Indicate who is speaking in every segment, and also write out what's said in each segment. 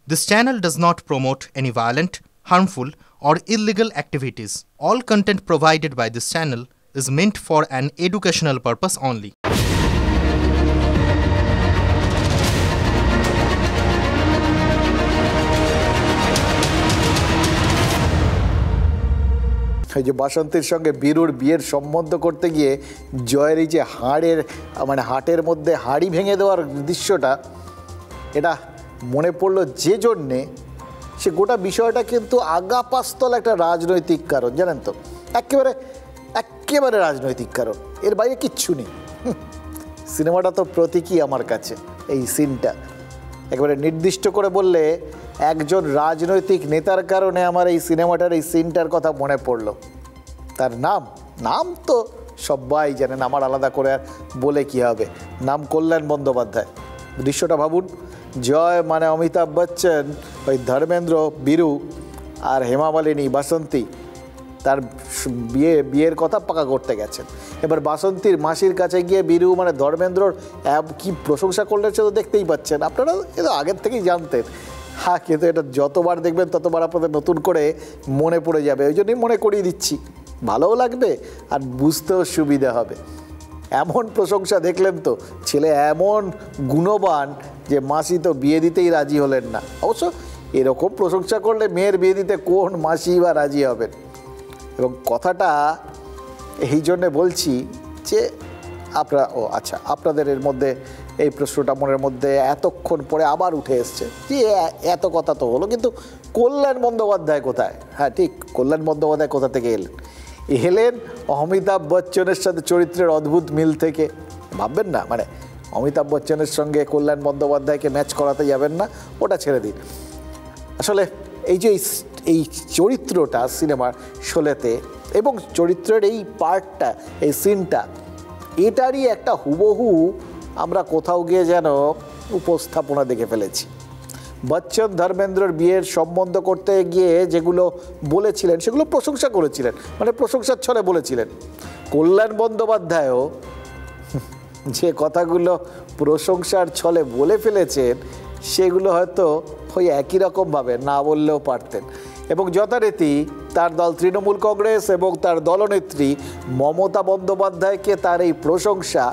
Speaker 1: This channel does not promote any violent, harmful, or illegal activities. All content provided by this channel is meant for an educational purpose only.
Speaker 2: এই যে বাসন্তীর সঙ্গে বীরুর বিয়ের সম্বন্ধ করতে গিয়ে জয়ের এই যে হাটের মধ্যে হাড়ি ভেঙে দেওয়ার দৃশ্যটা, এটা মনে পড়লো যে জন্যে সে গোটা বিষয়টা কিন্তু আগাপাস্তল একটা রাজনৈতিক কারণ, জানেন তো, একেবারে রাজনৈতিক কারণ, এর বাইরে কিচ্ছু নেই। সিনেমাটা তো প্রতীকী আমার কাছে। এই সিনটা একেবারে নির্দিষ্ট করে বললে একজন রাজনৈতিক নেতার কারণে আমার এই সিনেমাটার এই সিনটার কথা মনে পড়লো। তার নাম তো সবাই জানেন, আমার আলাদা করে আর বলে কি হবে, নাম কল্যাণ বন্দ্যোপাধ্যায়। দৃশ্যটা ভাবুন, জয় মানে অমিতাভ বচ্চন, ওই ধর্মেন্দ্র, বীরু আর হেমা মালিনী বাসন্তী তার বিয়ের কথা পাকা করতে গেছেন। এবার বাসন্তীর মাসির কাছে গিয়ে বীরু মানে ধর্মেন্দ্রর কি প্রশংসা করলেন সে তো দেখতেই পাচ্ছেন, আপনারা এটা আগের থেকেই জানতেন। হ্যাঁ, কিন্তু এটা যতবার দেখবেন ততবার আপনাদের নতুন করে মনে পড়ে যাবে, ওই জন্যই মনে করিয়ে দিচ্ছি, ভালোও লাগবে আর বুঝতেও সুবিধা হবে। এমন প্রশংসা দেখলেন তো, ছেলে এমন গুণবান যে মাসি তো বিয়ে দিতেই রাজি হলেন না। অবশ্য এরকম প্রশংসা করলে মেয়ের বিয়ে দিতে কোন মাসি বা রাজি হবেন। এবং কথাটা এই জন্যে বলছি যে আপনাদের এর মধ্যে এই প্রশ্নটা মনের মধ্যে এতক্ষণ পরে আবার উঠে এসছে যে এত কথা তো হলো, কিন্তু কল্যাণ বন্দ্যোপাধ্যায় কোথায়? হ্যাঁ ঠিক, কল্যাণ বন্দ্যোপাধ্যায় কোথা থেকে এলেন অমিতাভ বচ্চনের সাথে চরিত্রের অদ্ভুত মিল থেকে। ভাববেন না, মানে অমিতাভ বচ্চনের সঙ্গে কল্যাণ বন্দ্যোপাধ্যায়কে ম্যাচ করাতে যাবেন না, ওটা ছেড়ে দিন। আসলে এই যে এই চরিত্রটা সিনেমার শোলেতে এবং চরিত্রের এই পার্টটা, এই সিনটা, এটারই একটা হুবহু আমরা কোথাও গিয়ে যেন উপস্থাপনা দেখে ফেলেছি। বচ্চন ধর্মেন্দ্রর বিয়ের সম্বন্ধ করতে গিয়ে যেগুলো বলেছিলেন সেগুলো প্রশংসা করেছিলেন, মানে প্রশংসার ছলে বলেছিলেন। কল্যাণ বন্দ্যোপাধ্যায়ও যে কথাগুলো প্রশংসার ছলে বলে ফেলেছেন সেগুলো হয়তো ওই একই রকমভাবে না বললেও পারতেন। এবং যথারীতি তার দল তৃণমূল কংগ্রেস এবং তার দলনেত্রী মমতা বন্দ্যোপাধ্যায়কে তার এই প্রশংসা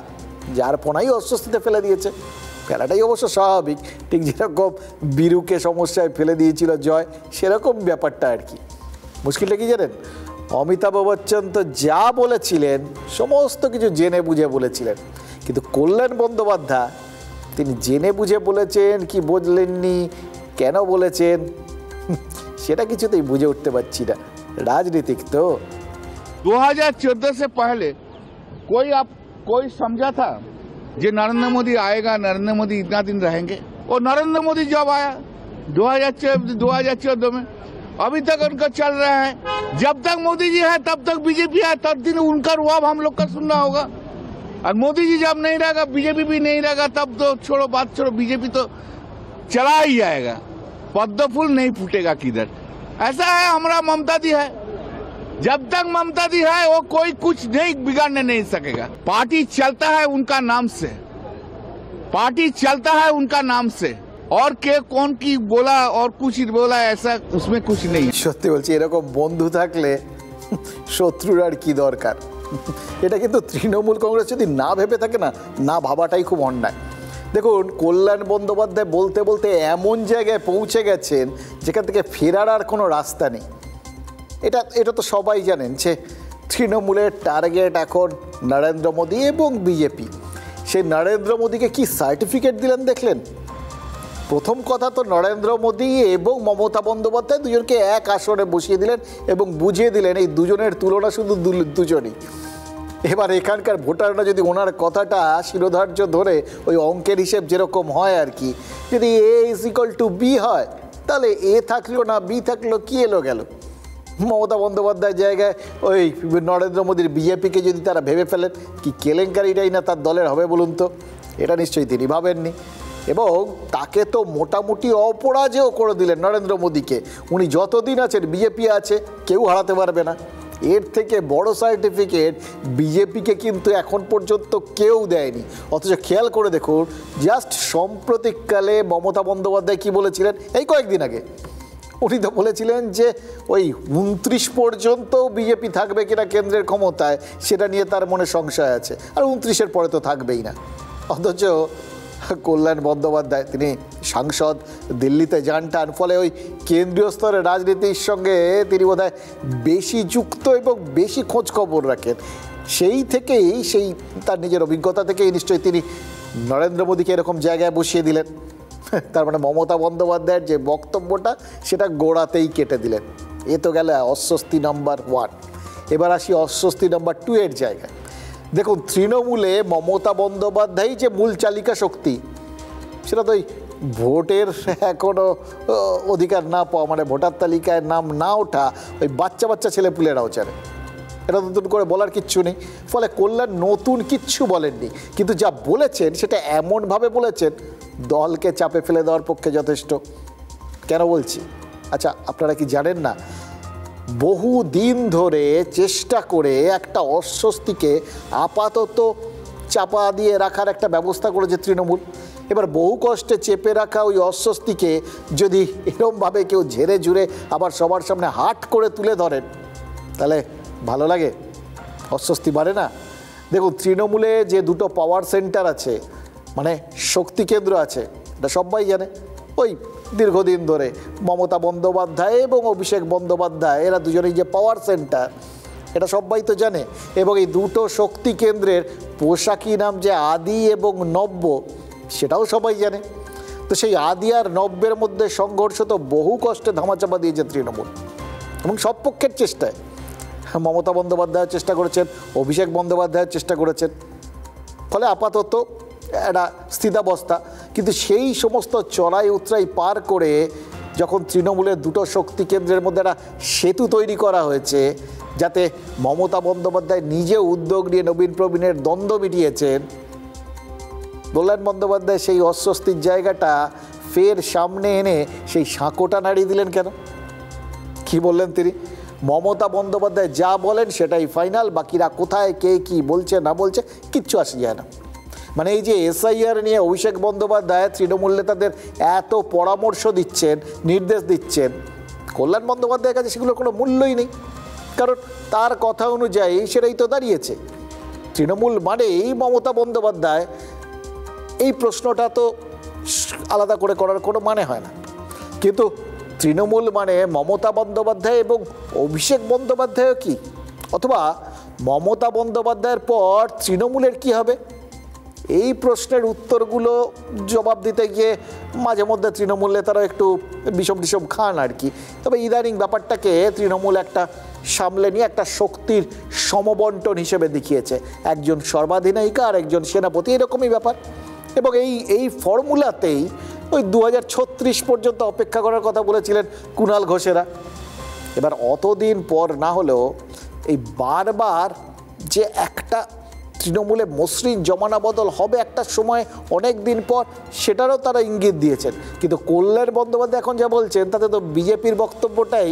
Speaker 2: যার ফোনাই অস্বস্তিতে ফেলে দিয়েছে। ফেলাটাই অবশ্য স্বাভাবিক, ঠিক যেরকম বীরুকে সমস্যায় ফেলে দিয়েছিল জয়, সেরকম ব্যাপারটা আর কি। মুশকিলটা কি জানেন, অমিতাভ বচ্চন তো যা বলেছিলেন সমস্ত কিছু জেনে বুঝে বলেছিলেন, কিন্তু কল্যাণ বন্দ্যোপাধ্যায় তিনি জেনে বুঝে বলেছেন কি বুঝলেননি, কেন বলেছেন, সেটা কিছুতেই বুঝে উঠতে পারছি না। রাজনীতিক তো।
Speaker 3: 2014 से पहले कोई समझा था जो नरेंद्र मोदी आएगा, नरेंद्र मोदी इतना दिन रहेंगे, और नरेंद्र मोदी जब आया 2014 में, अभी तक उनका चल रहा है। जब तक मोदी जी है तब तक बीजेपी है, तब दिन उनका रुआब हम लोग का सुनना होगा। और मोदी जी जब नहीं रहेगा, बीजेपी भी नहीं रहेगा, तब तो बात छोड़ो, बीजेपी तो चला ही जाएगा, पद्म फूल नहीं फूटेगा किधर। ऐसा है हमारा ममता दी है, जब तक ममता दी है वो कोई कुछ नहीं बिगाड़ने नहीं सकेगा। पार्टी चलता है उनका नाम से, पार्टी चलता है उनका नाम से, और के कौन की बोला और कुछ बोला ऐसा उसमें कुछ नहीं।
Speaker 2: সত্যি বলছি, এরকম বন্ধু থাকলে শত্রুর আর কি দরকার। এটা কিন্তু তৃণমূল কংগ্রেস যদি না ভেবে থাকে না ভাবাটাই খুব অন্যায়। দেখুন, কল্যাণ বন্দ্যোপাধ্যায় বলতে বলতে এমন জায়গায় পৌঁছে গেছেন যেখান থেকে ফেরার আর কোনো রাস্তা নেই। এটা তো সবাই জানেন যে তৃণমূলের টার্গেট এখন নরেন্দ্র মোদী এবং বিজেপি। সেই নরেন্দ্র মোদীকে কি সার্টিফিকেট দিলেন দেখলেন? প্রথম কথা তো নরেন্দ্র মোদী এবং মমতা বন্দ্যোপাধ্যায় দুজনকে এক আসনে বসিয়ে দিলেন এবং বুঝিয়ে দিলেন এই দুজনের তুলনা শুধু দুজনই। এবার এখানকার ভোটাররা যদি ওনার কথাটা শিরোধার্য ধরে ওই অঙ্কের হিসেব যেরকম হয় আর কি, যদি A=B হয় তাহলে A থাকলো না B থাকলো, কি এলো গেল। মমতা বন্দ্যোপাধ্যায়ের জায়গায় ওই নরেন্দ্র মোদীর বিজেপিকে যদি তারা ভেবে ফেলেন, কি কেলেঙ্কারিটাই না তার দলের হবে বলুন তো? এটা নিশ্চয়ই তিনি ভাবেননি। এবং তাকে তো মোটামুটি অপরাজেয় করে দিলেন নরেন্দ্র মোদীকে। উনি যতদিন আছেন বিজেপি আছে, কেউ হারাতে পারবে না। এর থেকে বড় সার্টিফিকেট বিজেপিকে কিন্তু এখন পর্যন্ত কেউ দেয়নি। অথচ খেয়াল করে দেখুন, জাস্ট সাম্প্রতিককালে মমতা বন্দ্যোপাধ্যায় কি বলেছিলেন এই কয়েকদিন আগে, উনি তো বলেছিলেন যে ওই 29 পর্যন্ত বিজেপি থাকবে কিনা কেন্দ্রের ক্ষমতায় সেটা নিয়ে তার মনে সংশয় আছে, আর 29-এর পরে তো থাকবেই না। অথচ কল্যাণ বন্দ্যোপাধ্যায় তিনি সাংসদ, দিল্লিতে যান টান, ফলে ওই কেন্দ্রীয় স্তরের রাজনীতির সঙ্গে তিনি বোধহয় বেশি যুক্ত এবং বেশি খোঁজ খবর রাখেন। সেই থেকেই, সেই তার নিজের অভিজ্ঞতা থেকেই নিশ্চয়ই তিনি নরেন্দ্র মোদীকে এরকম জায়গায় বসিয়ে দিলেন। তার মানে মমতা বন্দ্যোপাধ্যায়ের যে বক্তব্যটা সেটা গোড়াতেই কেটে দিলেন। এ তো গেল অস্বস্তি নাম্বার 1। এবার আসি অস্বস্তি নাম্বার 2 এর জায়গায়। দেখুন, তৃণমূলে মমতা বন্দ্যোপাধ্যায় যে মূল চালিকা শক্তি, সেটা তো ওই ভোটের এখনও অধিকার না পাওয়া, মানে ভোটার তালিকায় নাম না ওঠা ওই বাচ্চা বাচ্চা ছেলেপুলেরাও জানে। এটা নতুন করে বলার কিচ্ছু নেই। ফলে কল্যাণ নতুন কিচ্ছু বলেননি, কিন্তু যা বলেছেন সেটা এমনভাবে বলেছেন দলকে চাপে ফেলে দেওয়ার পক্ষে যথেষ্ট। কেন বলছি? আচ্ছা, আপনারা কি জানেন না, বহু দিন ধরে চেষ্টা করে একটা অস্বস্তিকে আপাতত চাপা দিয়ে রাখার একটা ব্যবস্থা করেছে তৃণমূল। এবার বহু কষ্টে চেপে রাখা ওই অস্বস্তিকে যদি এরমভাবে কেউ ঝেড়ে ঝুড়ে আবার সবার সামনে হাট করে তুলে ধরেন, তাহলে ভালো লাগে? অস্বস্তি বাড়ে না? দেখুন, তৃণমূলে যে দুটো পাওয়ার সেন্টার আছে, মানে শক্তি কেন্দ্র আছে, এটা সবাই জানে। ওই দীর্ঘদিন ধরে মমতা বন্দ্যোপাধ্যায় এবং অভিষেক বন্দ্যোপাধ্যায় এরা দুজনেই যে পাওয়ার সেন্টার, এটা সবাই তো জানে। এবং এই দুটো শক্তি কেন্দ্রের পোশাকি নাম যে আদি এবং নব্য, সেটাও সবাই জানে। তো সেই আদি আর নব্যের মধ্যে সংঘর্ষ তো বহু কষ্টে ধামাচাপা দিয়েছে তৃণমূল, এবং সব পক্ষের চেষ্টায়। মমতা বন্দ্যোপাধ্যায় চেষ্টা করেছেন, অভিষেক বন্দ্যোপাধ্যায় চেষ্টা করেছেন, ফলে আপাতত একটা স্থিতাবস্থা। কিন্তু সেই সমস্ত চড়াই উতরাই পার করে যখন তৃণমূলের দুটো শক্তি কেন্দ্রের মধ্যে একটা সেতু তৈরি করা হয়েছে, যাতে মমতা বন্দ্যোপাধ্যায় নিজে উদ্যোগ নিয়ে নবীন প্রবীণের দ্বন্দ্ব মিটিয়েছেন, কল্যাণ বন্দ্যোপাধ্যায় সেই অস্বস্তির জায়গাটা ফের সামনে এনে সেই সাঁকোটা নাড়িয়ে দিলেন কেন? কি বললেন তিনি? মমতা বন্দ্যোপাধ্যায় যা বলেন সেটাই ফাইনাল, বাকিরা কোথায় কে কি বলছে না বলছে কিচ্ছু আসে যায় না। মানে এই যে এসআইআর নিয়ে অভিষেক বন্দ্যোপাধ্যায় তৃণমূল নেতাদের এত পরামর্শ দিচ্ছেন, নির্দেশ দিচ্ছেন, কল্যাণ বন্দ্যোপাধ্যায়ের কাছে সেগুলোর কোনো মূল্যই নেই, কারণ তার কথা অনুযায়ী সেটাই তো দাঁড়িয়েছে। তৃণমূল মানেই মমতা বন্দ্যোপাধ্যায়, এই প্রশ্নটা তো আলাদা করে করার কোনো মানে হয় না। কিন্তু তৃণমূল মানে মমতা বন্দ্যোপাধ্যায় এবং অভিষেক বন্দ্যোপাধ্যায়ও কি? অথবা মমতা বন্দ্যোপাধ্যায়ের পর তৃণমূলের কি হবে? এই প্রশ্নের উত্তরগুলো জবাব দিতে গিয়ে মাঝে মধ্যে তৃণমূল নেতারা একটু বিষম খান আর কি। তবে ইদানিং ব্যাপারটাকে তৃণমূল একটা সামলে নিয়ে একটা শক্তির সমবন্টন হিসেবে দেখিয়েছে, একজন সর্বাধিনায়িকা আর একজন সেনাপতি, এরকমই ব্যাপার। এবং এই ফর্মুলাতেই ওই 2036 পর্যন্ত অপেক্ষা করার কথা বলেছিলেন কুণাল ঘোষেরা। এবার অতদিন পর না হলেও এই বারবার যে একটা তৃণমূলে মসৃণ জমানা বদল হবে একটা সময় অনেক দিন পর, সেটারও তারা ইঙ্গিত দিয়েছেন। কিন্তু কল্যাণ বন্দ্যোপাধ্যায় এখন যা বলছেন তাতে তো বিজেপির বক্তব্যটাই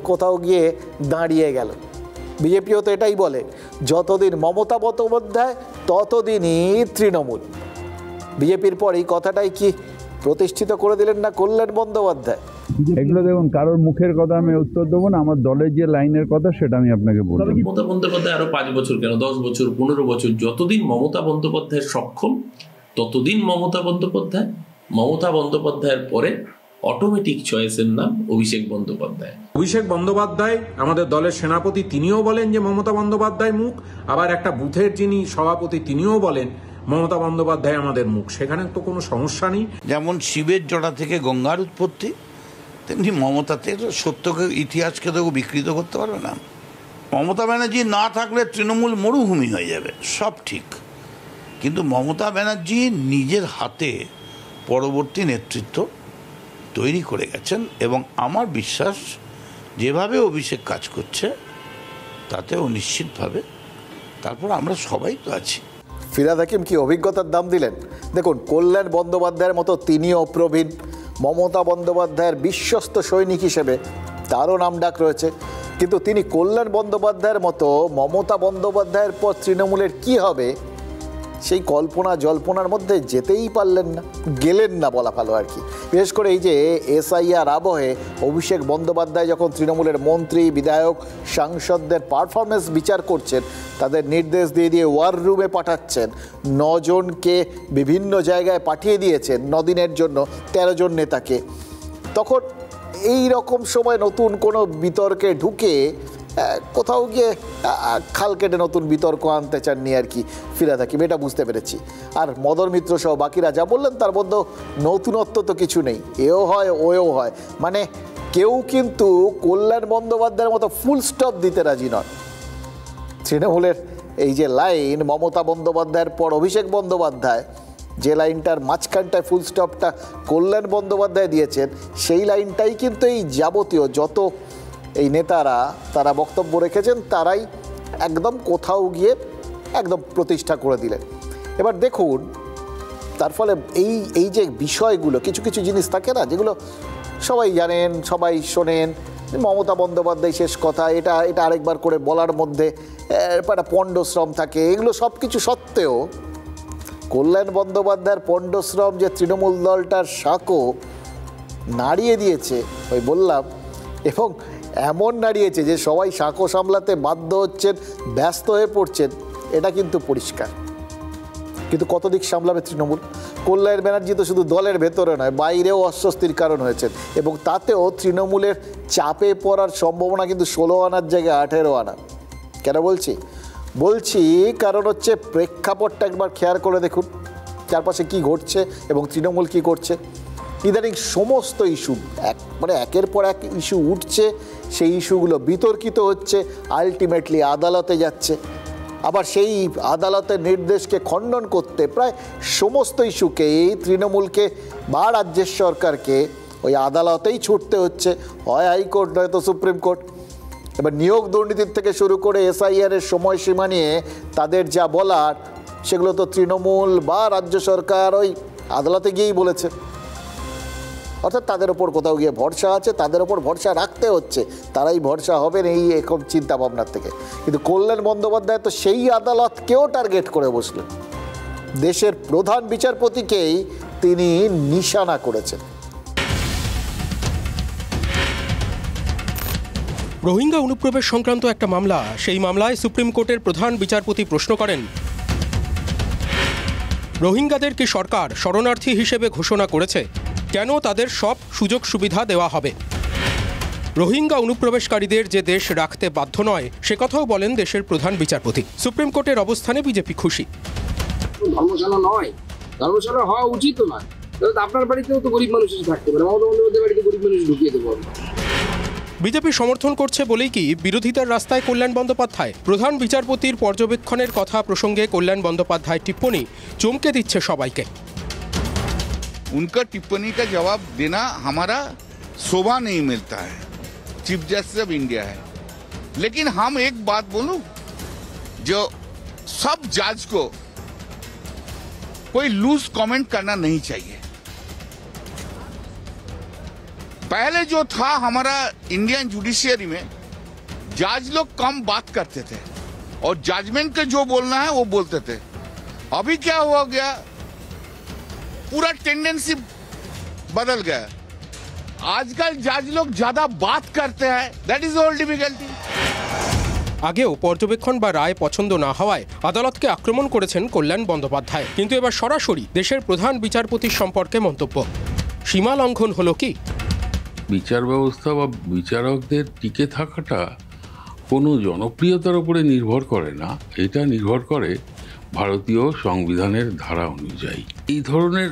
Speaker 2: কোথাও গিয়ে দাঁড়িয়ে গেল। বিজেপিও তো এটাই বলে, যতদিন মমতা বন্দ্যোপাধ্যায় ততদিনই তৃণমূল। বিজেপির পর এই কথাটাই কি প্রতিষ্ঠিত করে দিলেন না কল্যাণ বন্দ্যোপাধ্যায়?
Speaker 4: এগুলো দেখুন, কারোর মুখের কথা আমি উত্তর দেবো না, আমার দলের যে লাইনের কথা সেটা আমি আপনাকে বলবো।
Speaker 5: মমতা বন্দ্যোপাধ্যায় আরো 5 বছর কেন 10 বছর 15 বছর, যতদিন মমতা বন্দ্যোপাধ্যায় সক্ষম ততদিন মমতা বন্দ্যোপাধ্যায়ের পরে অটোমেটিক চয়েসের নাম অভিষেক বন্দ্যোপাধ্যায়।
Speaker 6: অভিষেক বন্দ্যোপাধ্যায় আমাদের দলের সেনাপতি, তিনিও বলেন যে মমতা বন্দ্যোপাধ্যায় মুখ, আবার একটা বুথের যিনি সভাপতি তিনিও বলেন মমতা বন্দ্যোপাধ্যায় আমাদের মুখ। সেখানে তো কোনো সমস্যা নেই।
Speaker 7: যেমন শিবের জটা থেকে গঙ্গার উৎপত্তি, তেমনি মমতাতে সত্যকে ইতিহাসকে তো বিকৃত করতে পারবে না। মমতা ব্যানার্জি না থাকলে তৃণমূল মরুভূমি হয়ে যাবে, সব ঠিক। কিন্তু মমতা ব্যানার্জি নিজের হাতে পরবর্তী নেতৃত্ব তৈরি করে গেছেন, এবং আমার বিশ্বাস যেভাবে অভিষেক কাজ করছে তাতেও নিশ্চিতভাবে তারপর আমরা সবাই তো আছি।
Speaker 2: ফিরহাদ হাকিম কি অভিজ্ঞতার দাম দিলেন? দেখুন, কল্যাণ বন্দ্যোপাধ্যায়ের মতো তিনিও প্রবীণ, মমতা বন্দ্যোপাধ্যায়ের বিশ্বস্ত সৈনিক হিসেবে তারও নাম ডাক রয়েছে, কিন্তু তিনি কল্যাণ বন্দ্যোপাধ্যায়ের মতো মমতা বন্দ্যোপাধ্যায়ের পর তৃণমূলের কি হবে সেই কল্পনা জল্পনার মধ্যে যেতেই পারলেন না, গেলেন না বলা ভালো আর কি। বিশেষ করে এই যে এসআইআর আবহে অভিষেক বন্দ্যোপাধ্যায় যখন তৃণমূলের মন্ত্রী বিধায়ক সাংসদদের পারফরমেন্স বিচার করছেন, তাদের নির্দেশ দিয়ে দিয়ে ওয়ার রুমে পাঠাচ্ছেন, 9 জনকে বিভিন্ন জায়গায় পাঠিয়ে দিয়েছেন 9 দিনের জন্য 13 জন নেতাকে, তখন এই রকম সময় নতুন কোনো বিতর্কে ঢুকে কোথাও গিয়ে খাল কেটে নতুন বিতর্ক আনতে চাননি আর কি ফিরে থাকি, এটা বুঝতে পেরেছি। আর মদন মিত্র সহ বাকিরা যা বললেন তার মধ্যে নতুনত্ব তো কিছু নেই, এও হয় ওয়েও হয়, মানে কেউ কিন্তু কল্যাণ বন্দ্যোপাধ্যায়ের মতো ফুল স্টপ দিতে রাজি নন। তৃণমূলের এই যে লাইন মমতা বন্দ্যোপাধ্যায়ের পর অভিষেক বন্দ্যোপাধ্যায়, যে লাইনটার মাঝখানটায় ফুল স্টপটা কল্যাণ বন্দ্যোপাধ্যায় দিয়েছেন, সেই লাইনটাই কিন্তু এই যাবতীয় যত এই নেতারা তারা বক্তব্য রেখেছেন তারাই একদম কোথাও গিয়ে একদম প্রতিষ্ঠা করে দিলেন। এবার দেখুন তার ফলে এই যে বিষয়গুলো, কিছু কিছু জিনিস থাকে না যেগুলো সবাই জানেন, সবাই শোনেন, মমতা বন্দ্যোপাধ্যায় শেষ কথা, এটা আরেকবার করে বলার মধ্যে একটা পণ্ডশ্রম থাকে, এগুলো সব কিছু সত্ত্বেও কল্যাণ বন্দ্যোপাধ্যায়ের পণ্ডশ্রম যে তৃণমূল দলটার সাঁকো নাড়িয়ে দিয়েছে, ওই বললাম, এবং এমন নাড়িয়েছে যে সবাই সাঁকো সামলাতে বাধ্য হচ্ছেন, ব্যস্ত হয়ে পড়ছেন, এটা কিন্তু পরিষ্কার। কিন্তু কত দিক সামলাবে তৃণমূল? কল্যাণ ব্যানার্জি তো শুধু দলের ভেতরে নয়, বাইরেও অস্বস্তির কারণ হয়েছেন, এবং তাতেও তৃণমূলের চাপে পড়ার সম্ভাবনা কিন্তু 16 আনার জায়গায় 18 আনা। কেন বলছি কারণ হচ্ছে প্রেক্ষাপটটা একবার খেয়াল করে দেখুন চারপাশে কি ঘটছে এবং তৃণমূল কি করছে। ইদানিং সমস্ত ইস্যু একের পর এক ইস্যু উঠছে, সেই ইস্যুগুলো বিতর্কিত হচ্ছে, আলটিমেটলি আদালতে যাচ্ছে, আবার সেই আদালতের নির্দেশকে খণ্ডন করতে প্রায় সমস্ত ইস্যুকেই তৃণমূলকে বা রাজ্যের সরকারকে ওই আদালতেই ছুটতে হচ্ছে, হয় হাইকোর্ট নয়তো সুপ্রিম কোর্ট। এবার নিয়োগ দুর্নীতির থেকে শুরু করে এসআইআরের সময়সীমা নিয়ে তাদের যা বলার, সেগুলো তো তৃণমূল বা রাজ্য সরকার ওই আদালতে গিয়েই বলেছে। অর্থাৎ তাদের ওপর কোথাও গিয়ে ভরসা আছে, তাদের ওপর ভরসা রাখতে হচ্ছে, তারাই ভরসা হবেন এই এখন চিন্তা ভাবনার থেকে। কিন্তু কল্যাণ বন্দ্যোপাধ্যায় তো সেই আদালতকেও টার্গেট করে বসলেন, দেশের প্রধান বিচারপতিকেই তিনি নিশানা করেছেন।
Speaker 8: রোহিঙ্গা অনুপ্রবেশ সংক্রান্ত একটা মামলা, সেই মামলায় সুপ্রিম কোর্টের প্রধান বিচারপতি প্রশ্ন করেন, রোহিঙ্গাদের কি সরকার শরণার্থী হিসেবে ঘোষণা করেছে? কেন তাদের সব সুযোগ সুবিধা দেওয়া হবে? রোহিঙ্গা অনুপ্রবেশকারীদের যে দেশ রাখতে বাধ্য নয়, সে কথাও বলেন দেশের প্রধান বিচারপতি। সুপ্রিম কোর্টের অবস্থানে বিজেপি খুশি।
Speaker 9: ধর্মশালা নয়, ধর্মশালা হওয়া উচিত নয়। আপনার বাড়িতেও তো গরিব মানুষ থাকতে পারে, মমতা বন্দ্যোপাধ্যায়ের বাড়িতে গরিব মানুষ ঢুকিয়ে দেবো।
Speaker 8: বিজেপি সমর্থন করছে বলেই কি বিরোধিতার রাস্তায় কল্যাণ বন্দ্যোপাধ্যায়? প্রধান বিচারপতির পর্যবেক্ষণের কথা প্রসঙ্গে কল্যাণ বন্দ্যোপাধ্যায় টিপ্পনি চমকে দিচ্ছে সবাইকে।
Speaker 3: उनका टिप्पणी का जवाब देना हमारा शोभा नहीं मिलता है, चीफ जस्टिस ऑफ इंडिया है। लेकिन हम एक बात बोलूं, जो सब जज को कोई लूज कमेंट करना नहीं चाहिए। पहले जो था हमारा इंडियन जुडिशियरी में, जज लोग कम बात करते थे और जजमेंट का जो बोलना है वो बोलते थे। अभी क्या हुआ गया, पूरा टेंडेंसी बदल गया। आजकल जज लोग ज्यादा बात करते हैं, दैट इज ऑल डिफिकल्टी।
Speaker 8: আগেও পর্যবেক্ষণ বা রায় পছন্দ না হওয়ায় আদালতকে আক্রমণ করেছেন কল্যাণ বন্দ্যোপাধ্যায়, কিন্তু এবার সরাসরি দেশের প্রধান বিচারপতির সম্পর্কে মন্তব্য। সীমা লঙ্ঘন হলো কি?
Speaker 10: বিচার ব্যবস্থা বা বিচারকদের টিকে থাকাটা কোনো জনপ্রিয়তার উপরে নির্ভর করে না, এটা নির্ভর করে ভারতীয় সংবিধানের ধারা অনুযায়ী। এই ধরনের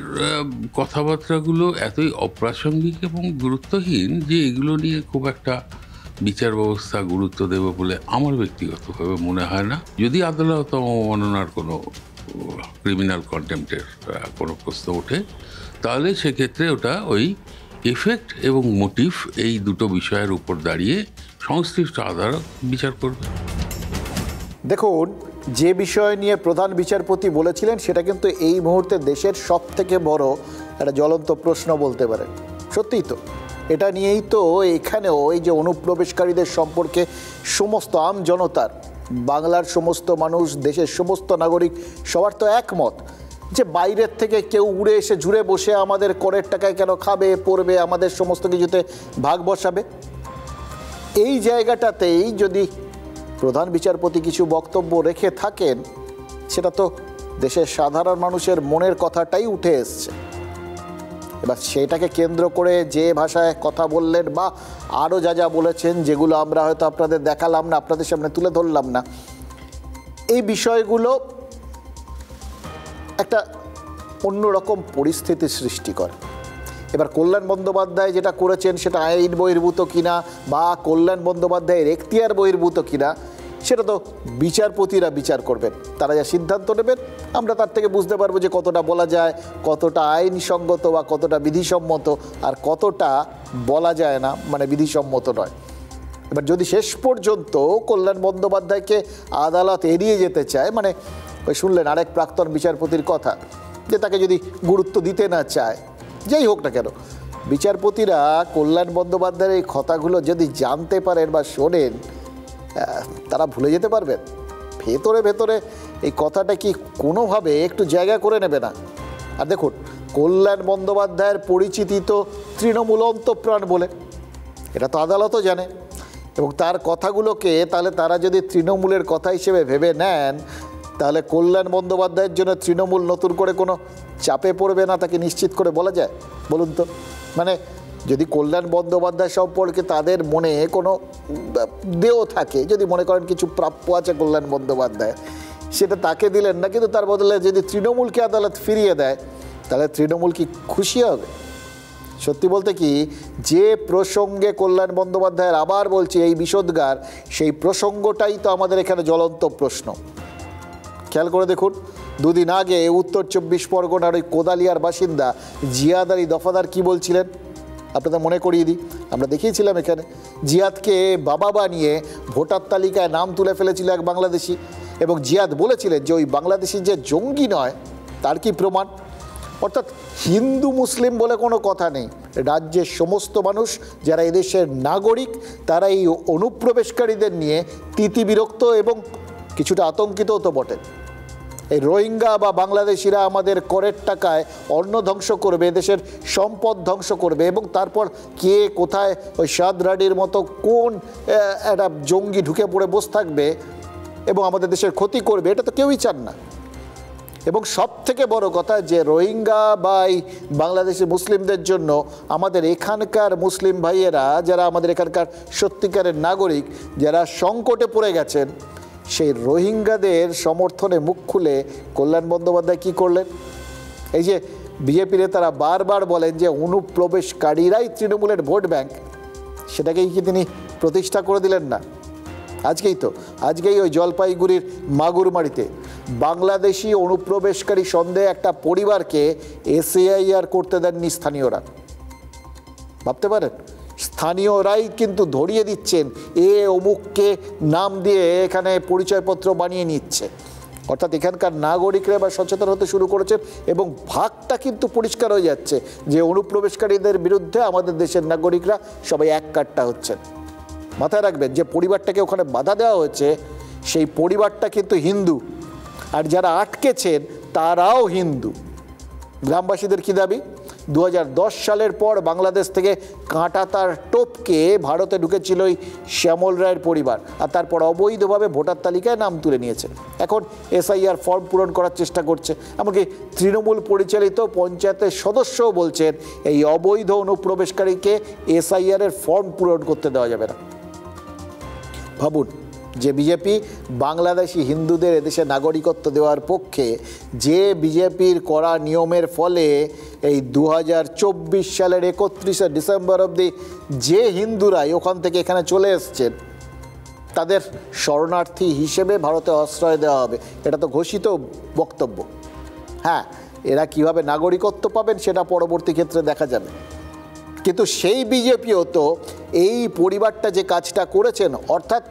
Speaker 10: কথাবার্তাগুলো এতই অপ্রাসঙ্গিক এবং গুরুত্বহীন যে এগুলো নিয়ে খুব একটা বিচার ব্যবস্থা গুরুত্ব দেবে বলে আমার ব্যক্তিগতভাবে মনে হয় না। যদি আদালত অবমাননার কোনো ক্রিমিনাল কন্টেম্পটের কোনো প্রশ্ন ওঠে, তাহলে সেক্ষেত্রে ওটা ওই এফেক্ট এবং মোটিভ এই দুটো বিষয়ের উপর দাঁড়িয়ে সংশ্লিষ্ট আদালত বিচার করবে।
Speaker 2: দেখুন, যে বিষয় নিয়ে প্রধান বিচারপতি বলেছিলেন সেটা কিন্তু এই মুহূর্তে দেশের সব থেকে বড় একটা জ্বলন্ত প্রশ্ন বলতে পারেন। সত্যিই তো এটা নিয়েই তো এখানেও এই যে অনুপ্রবেশকারীদের সম্পর্কে সমস্ত আম জনতার, বাংলার সমস্ত মানুষ, দেশের সমস্ত নাগরিক সবার তো একমত যে বাইরের থেকে কেউ উড়ে এসে জুড়ে বসে আমাদের করের টাকায় কেন খাবে, পড়বে, আমাদের সমস্ত কিছুতে ভাগ বসাবে। এই জায়গাটাতেই যদি প্রধান বিচারপতি কিছু বক্তব্য রেখে থাকেন, সেটা তো দেশের সাধারণ মানুষের মনের কথাটাই উঠে এসছে। এবার সেটাকে কেন্দ্র করে যে ভাষায় কথা বললেন বা আরও যা যা বলেছেন, যেগুলো আমরা হয়তো আপনাদের দেখালাম না, আপনাদের সামনে তুলে ধরলাম না, এই বিষয়গুলো একটা অন্যরকম পরিস্থিতি সৃষ্টি করে। এবার কল্যাণ বন্দ্যোপাধ্যায় যেটা করেছেন সেটা আইন বহির্ভূত কিনা বা কল্যাণ বন্দ্যোপাধ্যায়ের এখতিয়ার বহির্ভূত কিনা, সেটা তো বিচারপতিরা বিচার করবেন। তারা যা সিদ্ধান্ত নেবেন আমরা তার থেকে বুঝতে পারবো যে কতটা বলা যায়, কতটা আইনসঙ্গত বা কতটা বিধিসম্মত, আর কতটা বলা যায় না, মানে বিধিসম্মত নয়। এবার যদি শেষ পর্যন্ত কল্যাণ বন্দ্যোপাধ্যায়কে আদালত এড়িয়ে যেতে চায়, মানে ওই শুনলেন আরেক প্রাক্তন বিচারপতির কথা, যে তাকে যদি গুরুত্ব দিতে না চায়, যেই হোক না কেন, বিচারপতিরা কল্যাণ বন্দ্যোপাধ্যায়ের এই কথাগুলো যদি জানতে পারেন বা শোনেন, তারা ভুলে যেতে পারবেন। ভেতরে ভেতরে এই কথাটা কি কোনোভাবে একটু জায়গা করে নেবে না? আর দেখুন, কল্যাণ বন্দ্যোপাধ্যায়ের পরিচিতি তো তৃণমূল অন্তঃপ্রাণ বলে, এটা তো আদালতও জানে। এবং তার কথাগুলোকে তাহলে তারা যদি তৃণমূলের কথা হিসেবে ভেবে নেন, তাহলে কল্যাণ বন্দ্যোপাধ্যায়ের জন্য তৃণমূল নতুন করে কোনো চাপে পড়বে না, তাকে নিশ্চিত করে বলা যায়? বলুন তো। মানে যদি কল্যাণ বন্দ্যোপাধ্যায় সম্পর্কে তাদের মনে কোনো দেও থাকে, যদি মনে করেন কিছু প্রাপ্য আছে কল্যাণ বন্দ্যোপাধ্যায়, সেটা তাকে দিলেন না, কিন্তু তার বদলে যদি তৃণমূলকে আদালত ফিরিয়ে দেয়, তাহলে তৃণমূল কি খুশি হবে? সত্যি বলতে কি, যে প্রসঙ্গে কল্যাণ বন্দ্যোপাধ্যায়ের, আবার বলছি, এই বিষোদ্গার, সেই প্রসঙ্গটাই তো আমাদের এখানে জ্বলন্ত প্রশ্ন। খেয়াল করে দেখুন, দুদিন আগে উত্তর 24 পরগনার ওই কোদালিয়ার বাসিন্দা জিয়াদ আলী দফাদার কী বলছিলেন আপনাদের মনে করিয়ে দিই। আমরা দেখিয়েছিলাম এখানে, জিয়াদকে বাবা বানিয়ে ভোটার তালিকায় নাম তুলে ফেলেছিল এক বাংলাদেশি, এবং জিয়াদ বলেছিলেন যে ওই বাংলাদেশি যে জঙ্গি নয়, তার কি প্রমাণ? অর্থাৎ হিন্দু মুসলিম বলে কোনো কথা নেই, রাজ্যের সমস্ত মানুষ যারা এদেশের নাগরিক, তারা এই অনুপ্রবেশকারীদের নিয়ে তিতিবিরক্ত এবং কিছুটা আতঙ্কিতও তো বটে। এই রোহিঙ্গা বা বাংলাদেশিরা আমাদের করের টাকায় অন্ন ধ্বংস করবে, দেশের সম্পদ ধ্বংস করবে, এবং তারপর কে কোথায় ওই সাদ রাডির মতো কোন একটা জঙ্গি ঢুকে পড়ে বসে থাকবে এবং আমাদের দেশের ক্ষতি করবে, এটা তো কেউই চান না। এবং সব থেকে বড় কথা, যে রোহিঙ্গা বা এই বাংলাদেশি মুসলিমদের জন্য আমাদের এখানকার মুসলিম ভাইয়েরা, যারা আমাদের এখানকার সত্যিকারের নাগরিক, যারা সংকটে পড়ে গেছেন, সেই রোহিঙ্গাদের সমর্থনে মুখ খুলে কল্যাণ বন্দ্যোপাধ্যায় কী করলেন? এই যে বিজেপি নেতারা বারবার বলেন যে অনুপ্রবেশকারীরাই তৃণমূলের ভোট ব্যাংক, সেটাকেই কি তিনি প্রতিষ্ঠা করে দিলেন না? আজকেই ওই জলপাইগুড়ির মাগুরমারিতে বাংলাদেশি অনুপ্রবেশকারী সন্দেহে একটা পরিবারকে এসএআইআর করতে দেননি স্থানীয়রা। ভাবতে পারেন, স্থানীয়রাই কিন্তু ধরিয়ে দিচ্ছেন, অমুককে নাম দিয়ে এখানে পরিচয়পত্র বানিয়ে নিচ্ছে। অর্থাৎ এখানকার নাগরিকরা এবার সচেতন হতে শুরু করেছেন, এবং ভাগটা কিন্তু পরিষ্কার হয়ে যাচ্ছে যে অনুপ্রবেশকারীদের বিরুদ্ধে আমাদের দেশের নাগরিকরা সবাই এক কাট্টা হচ্ছেন। মাথায় রাখবেন, যে পরিবারটাকে ওখানে বাধা দেওয়া হয়েছে, সেই পরিবারটা কিন্তু হিন্দু, আর যারা আটকেছেন তারাও হিন্দু। গ্রামবাসীদের কী দাবি? 2010 সালের পর বাংলাদেশ থেকে কাঁটাতার টপকে ভারতে ঢুকেছিল ওই শ্যামল রায়ের পরিবার, আর তারপর অবৈধভাবে ভোটার তালিকায় নাম তুলে নিয়েছে। এখন এসআইআর ফর্ম পূরণ করার চেষ্টা করছে। এমনকি তৃণমূল পরিচালিত পঞ্চায়েতের সদস্যও বলছেন এই অবৈধ অনুপ্রবেশকারীকে এসআইআরের ফর্ম পূরণ করতে দেওয়া যাবে না। ভাবুন, যে বিজেপি বাংলাদেশি হিন্দুদের এদেশে নাগরিকত্ব দেওয়ার পক্ষে, যে বিজেপির করা নিয়মের ফলে এই 2024 সালের 31শে ডিসেম্বর অবধি যে হিন্দুরাই ওখান থেকে এখানে চলে এসছেন, তাদের শরণার্থী হিসেবে ভারতে আশ্রয় দেওয়া হবে, এটা তো ঘোষিত বক্তব্য। হ্যাঁ, এরা কিভাবে নাগরিকত্ব পাবেন সেটা পরবর্তী ক্ষেত্রে দেখা যাবে, কিন্তু সেই বিজেপিও তো এই পরিবারটা যে কাজটা করেছেন, অর্থাৎ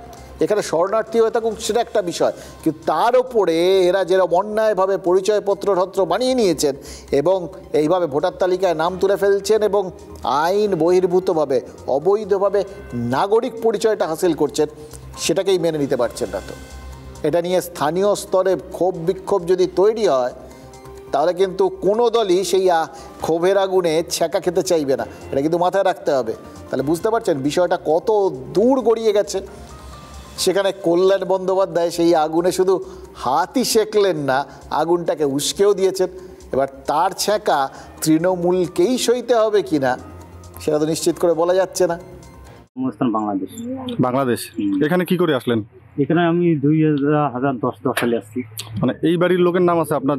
Speaker 2: এখানে শরণার্থী হয়ে থাকুক সেটা একটা বিষয়, কিন্তু তার ওপরে এরা যেরকম অন্যায়ভাবে পরিচয়পত্র বানিয়ে নিয়েছেন এবং এইভাবে ভোটার তালিকায় নাম তুলে ফেলছেন এবং আইন বহির্ভূতভাবে অবৈধভাবে নাগরিক পরিচয়টা হাসিল করছেন, সেটাকেই মেনে নিতে পারছেন না। তো এটা নিয়ে স্থানীয় স্তরে ক্ষোভ বিক্ষোভ যদি তৈরি হয় তাহলে কিন্তু কোনো দলই সেই ক্ষোভের আগুনে ছ্যাঁকা খেতে চাইবে না, এটা কিন্তু মাথায় রাখতে হবে। তাহলে বুঝতে পারছেন বিষয়টা কত দূর গড়িয়ে গেছে। সেখানে কল্যাণ বন্দ্যোপাধ্যায় সেই আগুনে শুধু হাতই সেঁকলেন না, আগুনটাকে উস্কেও দিয়েছেন। এবার তার ছ্যাঁকা তৃণমূলকেই সইতে হবে কিনা সেটা তো নিশ্চিত করে বলা যাচ্ছে না।
Speaker 11: বাংলাদেশ।
Speaker 12: বাংলাদেশ এখানে কি করে আসলেন?
Speaker 11: এখানে আমি 2010 সালে আসছি।
Speaker 12: মানে এই বাড়ির লোকের নাম আছে আপনার?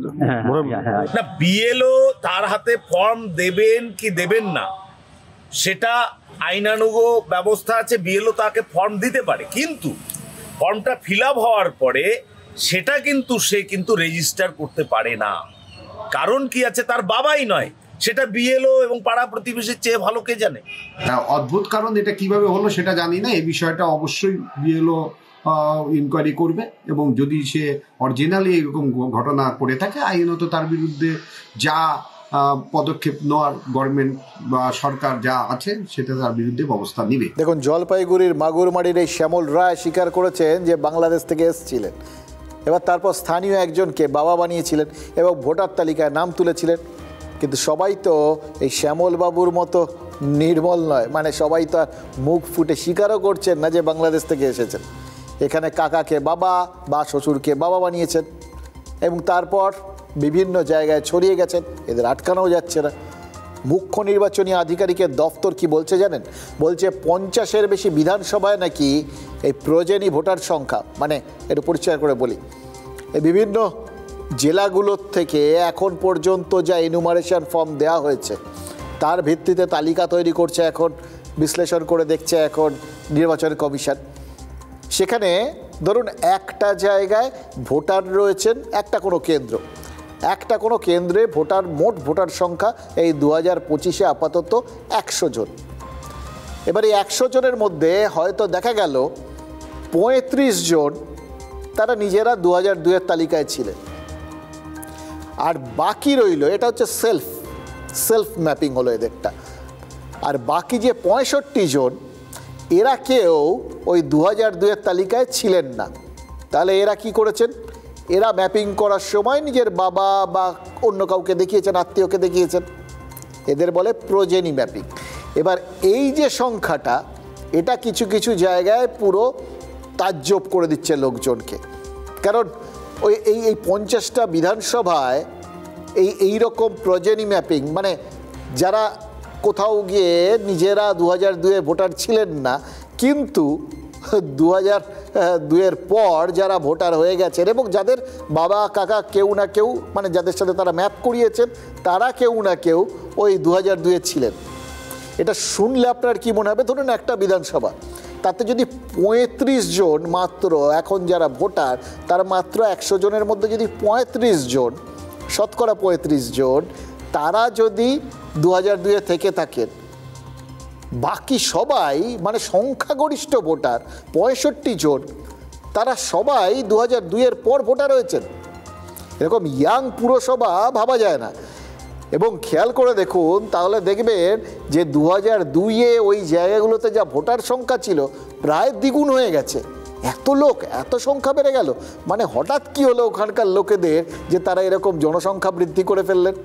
Speaker 13: না, বিএলও তার হাতে ফর্ম দেবেন কি দেবেন না সেটা আইনানুগ ব্যবস্থা আছে, বিএলও তাকে ফর্ম দিতে পারে, কিন্তু ফর্মটা ফিল আপ হওয়ার পরে সেটা কিন্তু সে কিন্তু রেজিস্টার করতে পারে না। কারণ কি আছে, তার বাবাই নয়, সেটা বিএলও এবং পাড়া প্রতিবেশীর চেয়ে ভালো কে জানে।
Speaker 14: হ্যাঁ, অদ্ভুত কারণ এটা কিভাবে হলো সেটা জানি না, এই বিষয়টা অবশ্যই বিএলও ইনকোয়ারি করবে এবং যদি সে অরিজিনালি এরকম ঘটনা করে থাকে আইনত তার বিরুদ্ধে যা পদক্ষেপ নেওয়ার গভর্নমেন্ট বা সরকার যা আছে সেটা তার বিরুদ্ধে ব্যবস্থা নেবে।
Speaker 2: দেখুন, জলপাইগুড়ির মাগুরমারির এই শ্যামল রায় স্বীকার করেছেন যে বাংলাদেশ থেকে এসেছিলেন, এবার তারপর স্থানীয় একজনকে বাবা বানিয়েছিলেন এবং ভোটার তালিকায় নাম তুলেছিলেন। কিন্তু সবাই তো এই শ্যামল বাবুর মতো নির্মল নয়, মানে সবাই তো আর মুখ ফুটে স্বীকারও করছেন না যে বাংলাদেশ থেকে এসেছেন। এখানে কাকাকে বাবা বা শ্বশুরকে বাবা বানিয়েছেন এবং তারপর বিভিন্ন জায়গায় ছড়িয়ে গেছেন, এদের আটকানোও যাচ্ছে না। মুখ্য নির্বাচনী আধিকারিকের দফতর কি বলছে জানেন? বলছে 50-এর বেশি বিধানসভায় নাকি এই প্রয়োজনী ভোটার সংখ্যা, মানে একটু পরিষ্কার করে বলি, এই বিভিন্ন জেলাগুলোর থেকে এখন পর্যন্ত যা এনুমারেশন ফর্ম দেওয়া হয়েছে তার ভিত্তিতে তালিকা তৈরি করছে, এখন বিশ্লেষণ করে দেখছে এখন নির্বাচন কমিশন। সেখানে ধরুন একটা জায়গায় ভোটার রয়েছেন, একটা কোনো কেন্দ্রে মোট ভোটার সংখ্যা এই 2025-এ আপাতত 100 জন। এবার এই 100 জনের মধ্যে হয়তো দেখা গেল 35 জন তারা নিজেরা 2002-এর তালিকায় ছিলেন, আর বাকি রইল, এটা হচ্ছে সেলফ ম্যাপিং হলো এদেরটা, আর বাকি যে 65 জন এরা কেউ ওই 2002-এর তালিকায় ছিলেন না। তাহলে এরা কি করেছেন? এরা ম্যাপিং করার সময় নিজের বাবা বা অন্য কাউকে দেখিয়েছেন, আত্মীয়কে দেখিয়েছেন, এদের বলে প্রোজেনি ম্যাপিং। এবার এই যে সংখ্যাটা, এটা কিছু কিছু জায়গায় পুরো তাজ্জব করে দিচ্ছে লোকজনকে, কারণ এই 50টা বিধানসভায় এই রকম প্রোজেনি ম্যাপিং, মানে যারা কোথাও গিয়ে নিজেরা 2002-এ ভোটার ছিলেন না কিন্তু 2002-এর পর যারা ভোটার হয়ে গেছেন এবং যাদের বাবা কাকা কেউ না কেউ, মানে যাদের সাথে তারা ম্যাপ করিয়েছেন তারা কেউ না কেউ ওই 2002-এ ছিলেন। এটা শুনলে আপনার কি মনে হবে? ধরুন একটা বিধানসভা, তাতে যদি 35 জন মাত্র এখন যারা ভোটার তার মাত্র 100 জনের মধ্যে যদি 35 জন, শতকরা 35 জন তারা যদি 2002-এ থেকে থাকেন, বাকি সবাই মানে সংখ্যাগরিষ্ঠ ভোটার 65 জন তারা সবাই 2002-এর পর ভোটার হয়েছেন। এরকম ইয়াং পুরসভা ভাবা যায় না। এবং খেয়াল করে দেখুন তাহলে দেখবেন যে 2002-এ ওই জায়গাগুলোতে যা ভোটার সংখ্যা ছিল প্রায় দ্বিগুণ হয়ে গেছে। এত সংখ্যা বেড়ে গেল, মানে হঠাৎ কি হলো ওখানকার লোকেদের যে তারা এরকম জনসংখ্যা বৃদ্ধি করে ফেললেন?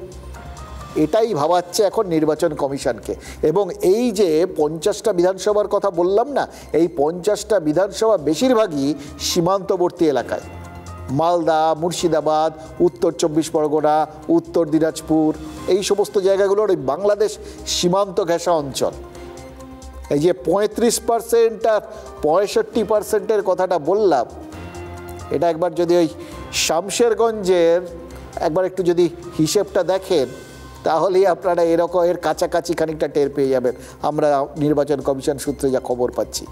Speaker 2: এটাই ভাবাচ্ছে এখন নির্বাচন কমিশনকে। এবং এই যে 50টা বিধানসভার কথা বললাম না, এই 50টা বিধানসভা বেশিরভাগই সীমান্তবর্তী এলাকায়, মালদা, মুর্শিদাবাদ, উত্তর 24 পরগনা, উত্তর দিনাজপুর, এই সমস্ত জায়গাগুলোর ওই বাংলাদেশ সীমান্ত ঘেঁষা অঞ্চল। এই যে 35% আর 65%-এর কথাটা বললাম, এটা একবার যদি ওই শামশেরগঞ্জের একবার একটু যদি হিসেবটা দেখেন তাহলেই আপনারা এরকম এর কাছাকাছি খানিকটা টের পেয়ে যাবেন, আমরা নির্বাচন কমিশন সূত্রে যা খবর পাচ্ছি।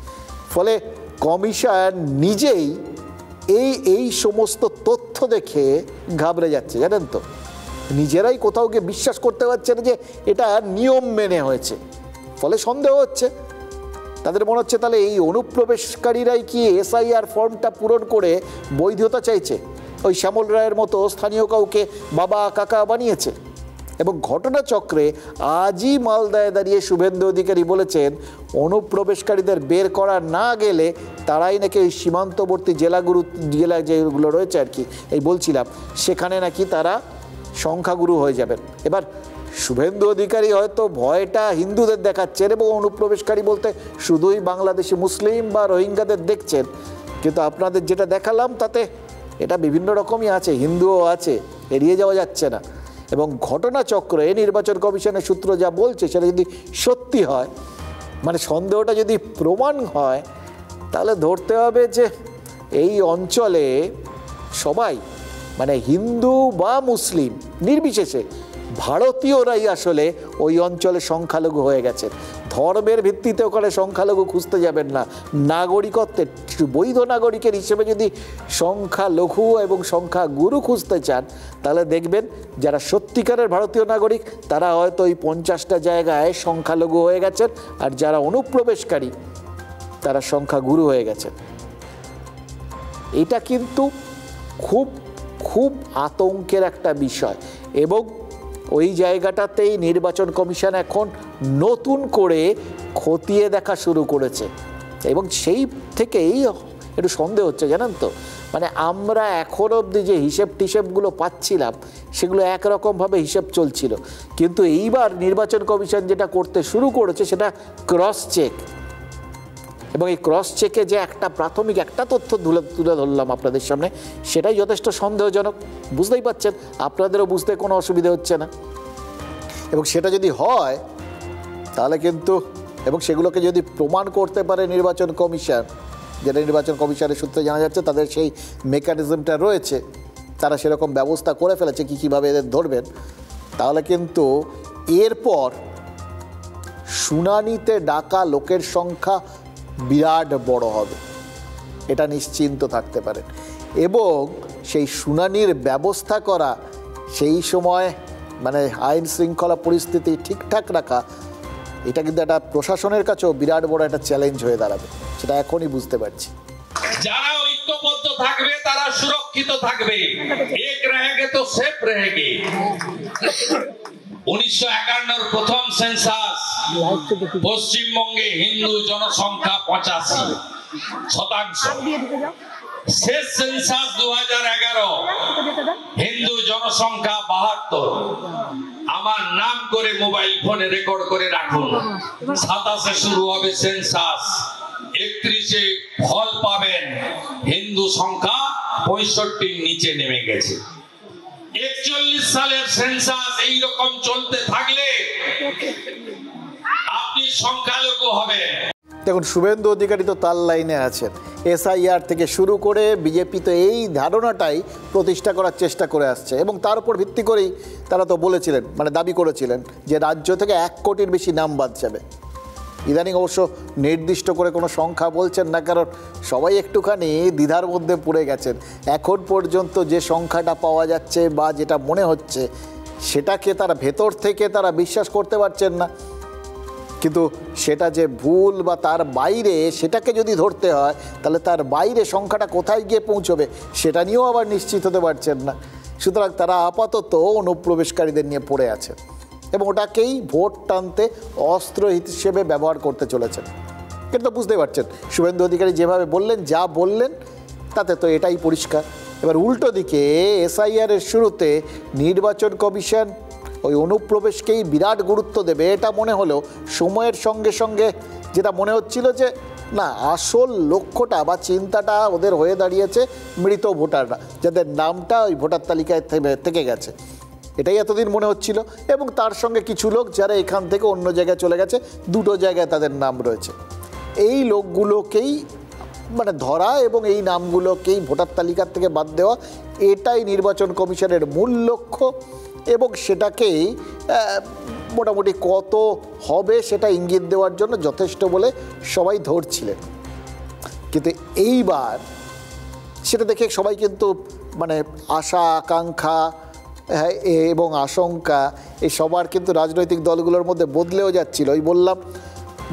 Speaker 2: ফলে কমিশন নিজেই এই সমস্ত তথ্য দেখে ঘাবড়ে যাচ্ছে, জানেন তো, নিজেরাই কোথাও গিয়ে বিশ্বাস করতে পারছে না যে এটা নিয়ম মেনে হয়েছে। ফলে সন্দেহ হচ্ছে তাদের মনে হচ্ছে তাহলে এই অনুপ্রবেশকারীরাই কি এসআইআর ফর্মটা পূরণ করে বৈধতা চাইছে, ওই শ্যামল রায়ের মতো স্থানীয় কাউকে বাবা কাকা বানিয়েছে। এবং ঘটনাচক্রে আজই মালদায় দাঁড়িয়ে শুভেন্দু অধিকারী বলেছেন অনুপ্রবেশকারীদের বের করা না গেলে তারাই নাকি ওই সীমান্তবর্তী জেলা যেগুলো রয়েছে আর কি, এই বলছিলাম, সেখানে নাকি তারা সংখ্যাগুরু হয়ে যাবেন। এবার শুভেন্দু অধিকারী হয়তো ভয়টা হিন্দুদের দেখাচ্ছেন এবং অনুপ্রবেশকারী বলতে শুধুই বাংলাদেশি মুসলিম বা রোহিঙ্গাদের দেখছেন, কিন্তু আপনাদের যেটা দেখালাম তাতে এটা বিভিন্ন রকমই আছে, হিন্দুও আছে, এড়িয়ে যাওয়া যাচ্ছে না। এবং ঘটনাচক্রে নির্বাচন কমিশনের সূত্র যা বলছে সেটা যদি সত্যি হয়, মানে সন্দেহটা যদি প্রমাণ হয়, তাহলে ধরতে হবে যে এই অঞ্চলে সবাই মানে হিন্দু বা মুসলিম নির্বিশেষে ভারতীয়রাই আসলে ওই অঞ্চলে সংখ্যালঘু হয়ে গেছে। ধর্মের ভিত্তিতে ওখানে সংখ্যালঘু খুঁজতে যাবেন না, নাগরিকত্বের বৈধ নাগরিকের হিসেবে যদি সংখ্যালঘু এবং সংখ্যাগুরু খুঁজতে চান, তাহলে দেখবেন যারা সত্যিকারের ভারতীয় নাগরিক তারা হয়তো ওই 50টা জায়গায় সংখ্যালঘু হয়ে গেছেন, আর যারা অনুপ্রবেশকারী তারা সংখ্যাগুরু হয়ে গেছেন। এটা কিন্তু খুব খুব আতঙ্কের একটা বিষয়। এবং ওই জায়গাটাতেই নির্বাচন কমিশন এখন নতুন করে খতিয়ে দেখা শুরু করেছে এবং সেই থেকেই একটু সন্দেহ হচ্ছে, জানেন তো, মানে আমরা এখন অবধি যে হিসেব টিসেবগুলো পাচ্ছিলাম সেগুলো একরকমভাবে হিসেব চলছিল, কিন্তু এইবার নির্বাচন কমিশন যেটা করতে শুরু করেছে সেটা ক্রস চেক। এবং এই ক্রস চেকে যে একটা প্রাথমিক একটা তথ্য তুলে ধরলাম আপনাদের সামনে, সেটাই যথেষ্ট সন্দেহজনক। বুঝতেই পারছেন, আপনাদেরও বুঝতে কোনো অসুবিধা হচ্ছে না। এবং সেটা যদি হয় তাহলে কিন্তু, এবং সেগুলোকে যদি প্রমাণ করতে পারে নির্বাচন কমিশন, যেটা নির্বাচন কমিশনের সূত্রে জানা যাচ্ছে তাদের সেই মেকানিজমটা রয়েছে, তারা সেরকম ব্যবস্থা করে ফেলেছে কীভাবে এদের ধরবেন, তাহলে কিন্তু এরপর শুনানিতে ডাকা লোকের সংখ্যা বিরাট বড় হবে, এটা নিশ্চিন্ত থাকতে পারেন। এবং সেই শুনানির ব্যবস্থা করা, সেই সময় মানে আইন শৃঙ্খলা পরিস্থিতি ঠিকঠাক রাখা, এটা কিন্তু একটা প্রশাসনের কাছেও বিরাট বড় একটা চ্যালেঞ্জ হয়ে দাঁড়াবে, সেটা এখনই বুঝতে পারছি।
Speaker 15: যারা ঐক্যবদ্ধ থাকবে তারা সুরক্ষিত থাকবে, এক রহেগে তো সেফ রহেগে। 1951 প্রথম সেন্সাস, পশ্চিমবঙ্গে হিন্দু জনসংখ্যা 85%। শেষ সেন্সাস 2011, হিন্দু জনসংখ্যা 72। আমার নাম করে মোবাইল ফোনে রেকর্ড করে রাখুন, 27 শুরু হবে সেন্সাস, 31 ফল পাবেন, হিন্দু সংখ্যা 65 নিচে নেমে গেছে। 41 সালের সেন্সাস এইরকম চলতে থাকলে আপনি সংখ্যালঘু হবেন।
Speaker 2: দেখুন, শুভেন্দু অধিকারী তো তার লাইনে আছেন, এসআইআর থেকে শুরু করে বিজেপি তো এই ধারণাটাই প্রতিষ্ঠা করার চেষ্টা করে আসছে এবং তার উপর ভিত্তি করেই তারা তো বলেছিলেন, মানে দাবি করেছিলেন যে রাজ্য থেকে 1 কোটির বেশি নাম বাদ যাবে। ইদানিং অবশ্য নির্দিষ্ট করে কোনো সংখ্যা বলছেন না, কারণ সবাই একটুখানি দ্বিধার মধ্যে পড়ে গেছেন। এখন পর্যন্ত যে সংখ্যাটা পাওয়া যাচ্ছে বা যেটা মনে হচ্ছে সেটাকে তারা ভেতর থেকে তারা বিশ্বাস করতে পারছেন না, কিন্তু সেটা যে ভুল বা তার বাইরে সেটাকে যদি ধরতে হয় তাহলে তার বাইরে সংখ্যাটা কোথায় গিয়ে পৌঁছবে সেটা নিয়েও আবার নিশ্চিত হতে পারছেন না। সুতরাং তারা আপাতত অনুপ্রবেশকারীদের নিয়ে পড়ে আছে এবং ওটাকেই ভোট টানতে অস্ত্র হিসেবে ব্যবহার করতে চলেছেন। কিন্তু বুঝতেই পারছেন শুভেন্দু অধিকারী যেভাবে বললেন, যা বললেন তাতে তো এটাই পরিষ্কার। এবার উল্টো দিকে এসআইআরের শুরুতে নির্বাচন কমিশন ওই অনুপ্রবেশকেই বিরাট গুরুত্ব দেবে এটা মনে হলেও সময়ের সঙ্গে সঙ্গে যেটা মনে হচ্ছিল যে না, আসল লক্ষ্যটা বা চিন্তাটা ওদের হয়ে দাঁড়িয়েছে মৃত ভোটাররা, যাদের নামটা ওই ভোটার তালিকায় থেকে গেছে, এটাই এতদিন মনে হচ্ছিল। এবং তার সঙ্গে কিছু লোক যারা এখান থেকে অন্য জায়গায় চলে গেছে, 2টো জায়গায় তাদের নাম রয়েছে, এই লোকগুলোকেই মানে ধরা এবং এই নামগুলোকেই ভোটার তালিকার থেকে বাদ দেওয়া, এটাই নির্বাচন কমিশনের মূল লক্ষ্য। এবং সেটাকেই মোটামুটি কত হবে সেটা ইঙ্গিত দেওয়ার জন্য যথেষ্ট বলে সবাই ধরছিলেন। কিন্তু এইবার সেটা দেখে সবাই কিন্তু মানে আশা আকাঙ্ক্ষা এবং আশঙ্কা এই সবার কিন্তু রাজনৈতিক দলগুলোর মধ্যে বদলেও যাচ্ছিল। ওই বললাম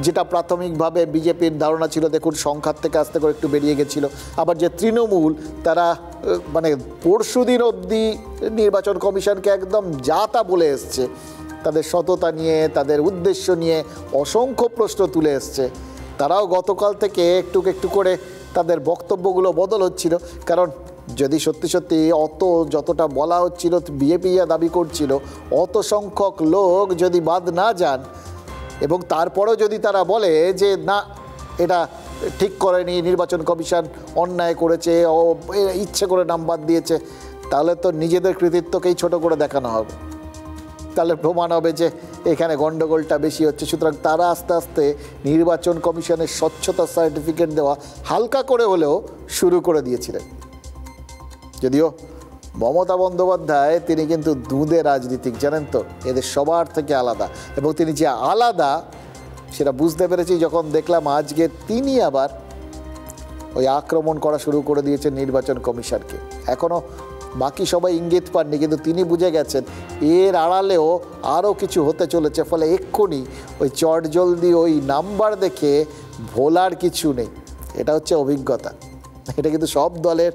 Speaker 2: যেটা প্রাথমিকভাবে বিজেপির ধারণা ছিল, দেখুন সংখ্যার থেকে আস্তে করে একটু বেরিয়ে গেছিল। আবার যে তৃণমূল, তারা মানে পরশুদিন অবধি নির্বাচন কমিশনকে একদম যা তা বলে এসছে, তাদের সততা নিয়ে, তাদের উদ্দেশ্য নিয়ে অসংখ্য প্রশ্ন তুলে এসছে। তারাও গতকাল থেকে একটু একটু করে তাদের বক্তব্যগুলো বদল হচ্ছিল। কারণ যদি সত্যি সত্যি যতটা বলা হচ্ছিল, বিজেপি যা দাবি করছিল, অত সংখ্যক লোক যদি বাদ না যান এবং তারপরেও যদি তারা বলে যে না এটা ঠিক করেনি, নির্বাচন কমিশন অন্যায় করেছে, ইচ্ছে করে নাম্বার দিয়েছে, তাহলে তো নিজেদের কৃতিত্বকেই ছোট করে দেখানো হবে, তাহলে প্রমাণ হবে যে এখানে গণ্ডগোলটা বেশি হচ্ছে। সুতরাং তারা আস্তে আস্তে নির্বাচন কমিশনের স্বচ্ছতা সার্টিফিকেট দেওয়া হালকা করে হলেও শুরু করে দিয়েছিলেন। যদিও মমতা বন্দ্যোপাধ্যায় তিনি কিন্তু দুধে রাজনীতিক, জানেন তো, এদের সবার থেকে আলাদা। এবং তিনি যে আলাদা সেটা বুঝতে পেরেছি যখন দেখলাম আজকে তিনি আবার ওই আক্রমণ করা শুরু করে দিয়েছেন নির্বাচন কমিশনকে। এখনও বাকি সবাই ইঙ্গিত পাননি, কিন্তু তিনি বুঝে গেছেন এর আড়ালেও আরও কিছু হতে চলেছে। ফলে এক্ষুনি ওই চটজলদি ওই নাম্বার দেখে ভোলার কিছু নেই। এটা হচ্ছে অভিজ্ঞতা। এটা কিন্তু সব দলের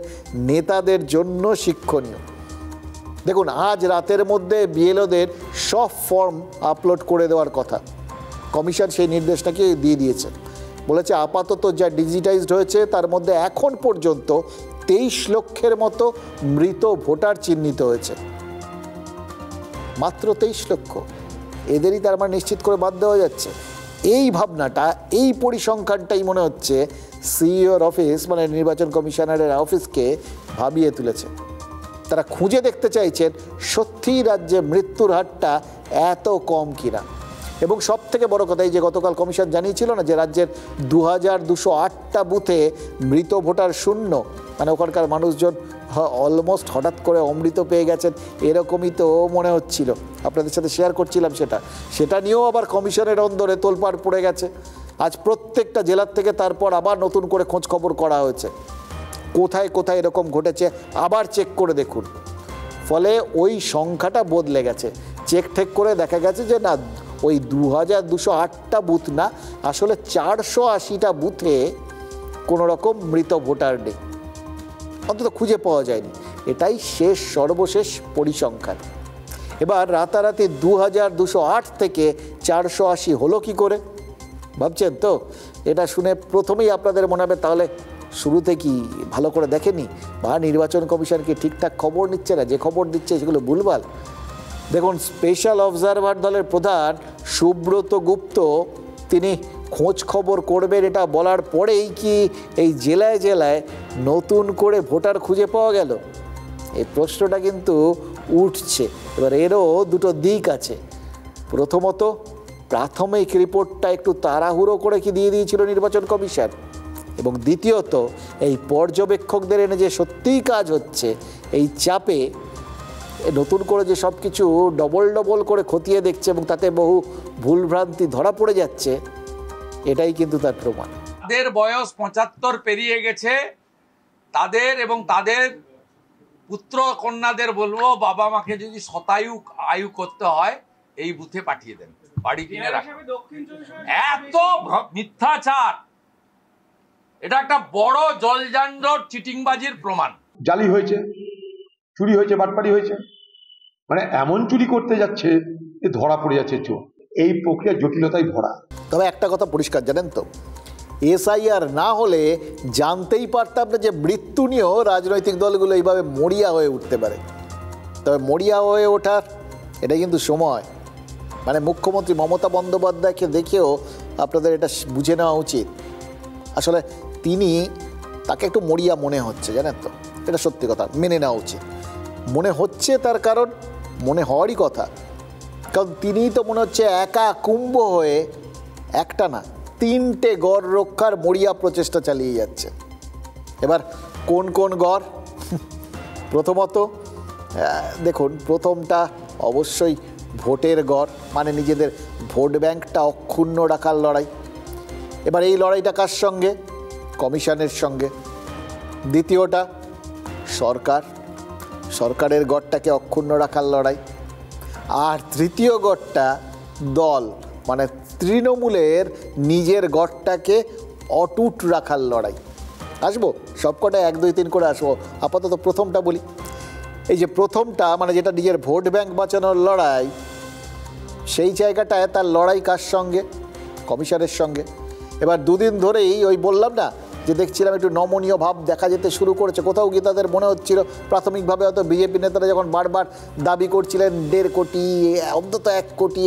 Speaker 2: নেতাদের জন্য শিক্ষণীয়। দেখুন, আজ রাতের মধ্যে বিএলওদের সব ফর্ম আপলোড করে দেওয়ার কথা, কমিশন সেই নির্দেশটাকে দিয়ে দিয়েছে। বলেছে আপাতত যা ডিজিটাইজড হয়েছে তার মধ্যে এখন পর্যন্ত 23 লক্ষের মতো মৃত ভোটার চিহ্নিত হয়েছে। মাত্র 23 লক্ষ, এদেরই তার মানে নিশ্চিত করে বাদ দেওয়া যাচ্ছে। এই ভাবনাটা, এই পরিসংখ্যানটাই মনে হচ্ছে সিইওর অফিস মানে নির্বাচন কমিশনারের অফিসকে ভাবিয়ে তুলেছে। তারা খুঁজে দেখতে চাইছেন সত্যিই রাজ্যে মৃত্যুর হারটা এত কম কিনা। এবং সব থেকে বড় কথা, এই যে গতকাল কমিশন জানিয়েছিল না যে রাজ্যের 2208টা বুথে মৃত ভোটার শূন্য, মানে ওখানকার মানুষজন অলমোস্ট হঠাৎ করে অমৃত পেয়ে গেছেন, এরকমই তো মনে হচ্ছিল। আপনাদের সাথে শেয়ার করছিলাম সেটা নিয়েও আবার কমিশনের অন্দরে তোলপাড় পড়ে গেছে। আজ প্রত্যেকটা জেলার থেকে তারপর আবার নতুন করে খোঁজ খবর করা হয়েছে, কোথায় কোথায় এরকম ঘটেছে আবার চেক করে দেখুন। ফলে ওই সংখ্যাটা বদলে গেছে। চেক ঠেক করে দেখা গেছে যে না, ওই 2208টা বুথ না, আসলে 480টা বুথে কোনো রকম মৃত ভোটার নেই, অন্তত খুঁজে পাওয়া যায়নি। এটাই সর্বশেষ পরিসংখ্যান। এবার রাতারাতি 2208 থেকে 480 হলো কি করে ভাবছেন তো? এটা শুনে প্রথমেই আপনাদের মনে হবে তাহলে শুরুতে কি ভালো করে দেখেনি, বা নির্বাচন কমিশন কি ঠিকঠাক খবর নিচ্ছে না, যে খবর দিচ্ছে সেগুলো ভুলভাল। দেখুন, স্পেশাল অবজারভার দলের প্রধান সুব্রত গুপ্ত তিনি খোঁজ খবর করবেন এটা বলার পরেই কি এই জেলায় জেলায় নতুন করে ভোটার খুঁজে পাওয়া গেল? এই প্রশ্নটা কিন্তু উঠছে। এবার এরও দুটো দিক আছে। প্রথমত, প্রাথমিক রিপোর্টটা একটু তাড়াহুড়ো করে কি দিয়ে দিয়েছিল নির্বাচন কমিশন, এবং দ্বিতীয়ত এই পর্যবেক্ষকদের এনে যে সত্যিই কাজ হচ্ছে, এই চাপে নতুন করে যে সব কিছু ডবল করে খতিয়ে দেখছে এবং তাতে বহু ভুলভ্রান্তি ধরা পড়ে যাচ্ছে, এটাই কিন্তু তার প্রমাণ।
Speaker 15: তাদের বয়স 75 পেরিয়ে গেছে, তাদের এবং তাদের পুত্র কন্যাদের বলবো বাবা মাকে যদি শতায়ু আয়ু করতে হয় এই বুথে পাঠিয়ে দেন, বাড়ি কিনে রাখেন। এত মিথ্যাচার, এটা একটা বড় জলযান্ডর চিটিংবাজির প্রমাণ।
Speaker 16: জালি হয়েছে, চুরি হয়েছে, বাটপাড়ি হয়েছে, মানে এমন চুরি করতে যাচ্ছে যে ধরা পড়ে যাচ্ছে চোর। এই প্রক্রিয়া জটিলতায় ভরা।
Speaker 2: তবে একটা কথা পরিষ্কার, জানেন তো, এসআইআর না হলে জানতেই পারতাম না যে মৃত্যু নিয়েও রাজনৈতিক দলগুলো এইভাবে মরিয়া হয়ে উঠতে পারে। তবে মরিয়া হয়ে ওঠার এটা কিন্তু সময়, মানে মুখ্যমন্ত্রী মমতা বন্দ্যোপাধ্যায়কে দেখেও আপনাদের এটা বুঝে নেওয়া উচিত। আসলে তাকে একটু মরিয়া মনে হচ্ছে, জানেন তো, এটা সত্যি কথা, মেনে নেওয়া উচিত। মনে হচ্ছে তার কারণ মনে হওয়ারই কথা, কারণ তিনিই তো মনে হচ্ছে একা কুম্ভ হয়ে একটা না 3টে গড় রক্ষার মরিয়া প্রচেষ্টা চালিয়ে যাচ্ছে। এবার কোন কোন গড়? প্রথমত দেখুন, প্রথমটা অবশ্যই ভোটের গড়, মানে নিজেদের ভোট ব্যাংকটা অক্ষুণ্ণ রাখার লড়াই। এবার এই লড়াইটা কার সঙ্গে? কমিশনের সঙ্গে। দ্বিতীয়টা সরকারের গড়টাকে অক্ষুণ্ণ রাখার লড়াই। আর তৃতীয় গড়টা দল, মানে তৃণমূলের নিজের গড়টাকে অটুট রাখার লড়াই। আসবো সবকটা 1, 2, 3 করে আসবো, আপাতত প্রথমটা বলি। এই যে প্রথমটা মানে যেটা নিজের ভোট ব্যাংক বাঁচানোর লড়াই, সেই জায়গাটায় তার লড়াই কার সঙ্গে? কমিশনের সঙ্গে। এবার 2 দিন ধরেই ওই বললাম না যে দেখছিলাম একটু নমনীয় ভাব দেখা যেতে শুরু করেছে, কোথাও গিয়ে তাদের মনে হচ্ছিল প্রাথমিকভাবে হয়তো বিজেপি নেতারা যখন বারবার দাবি করছিলেন 1.5 কোটি, অন্তত 1 কোটি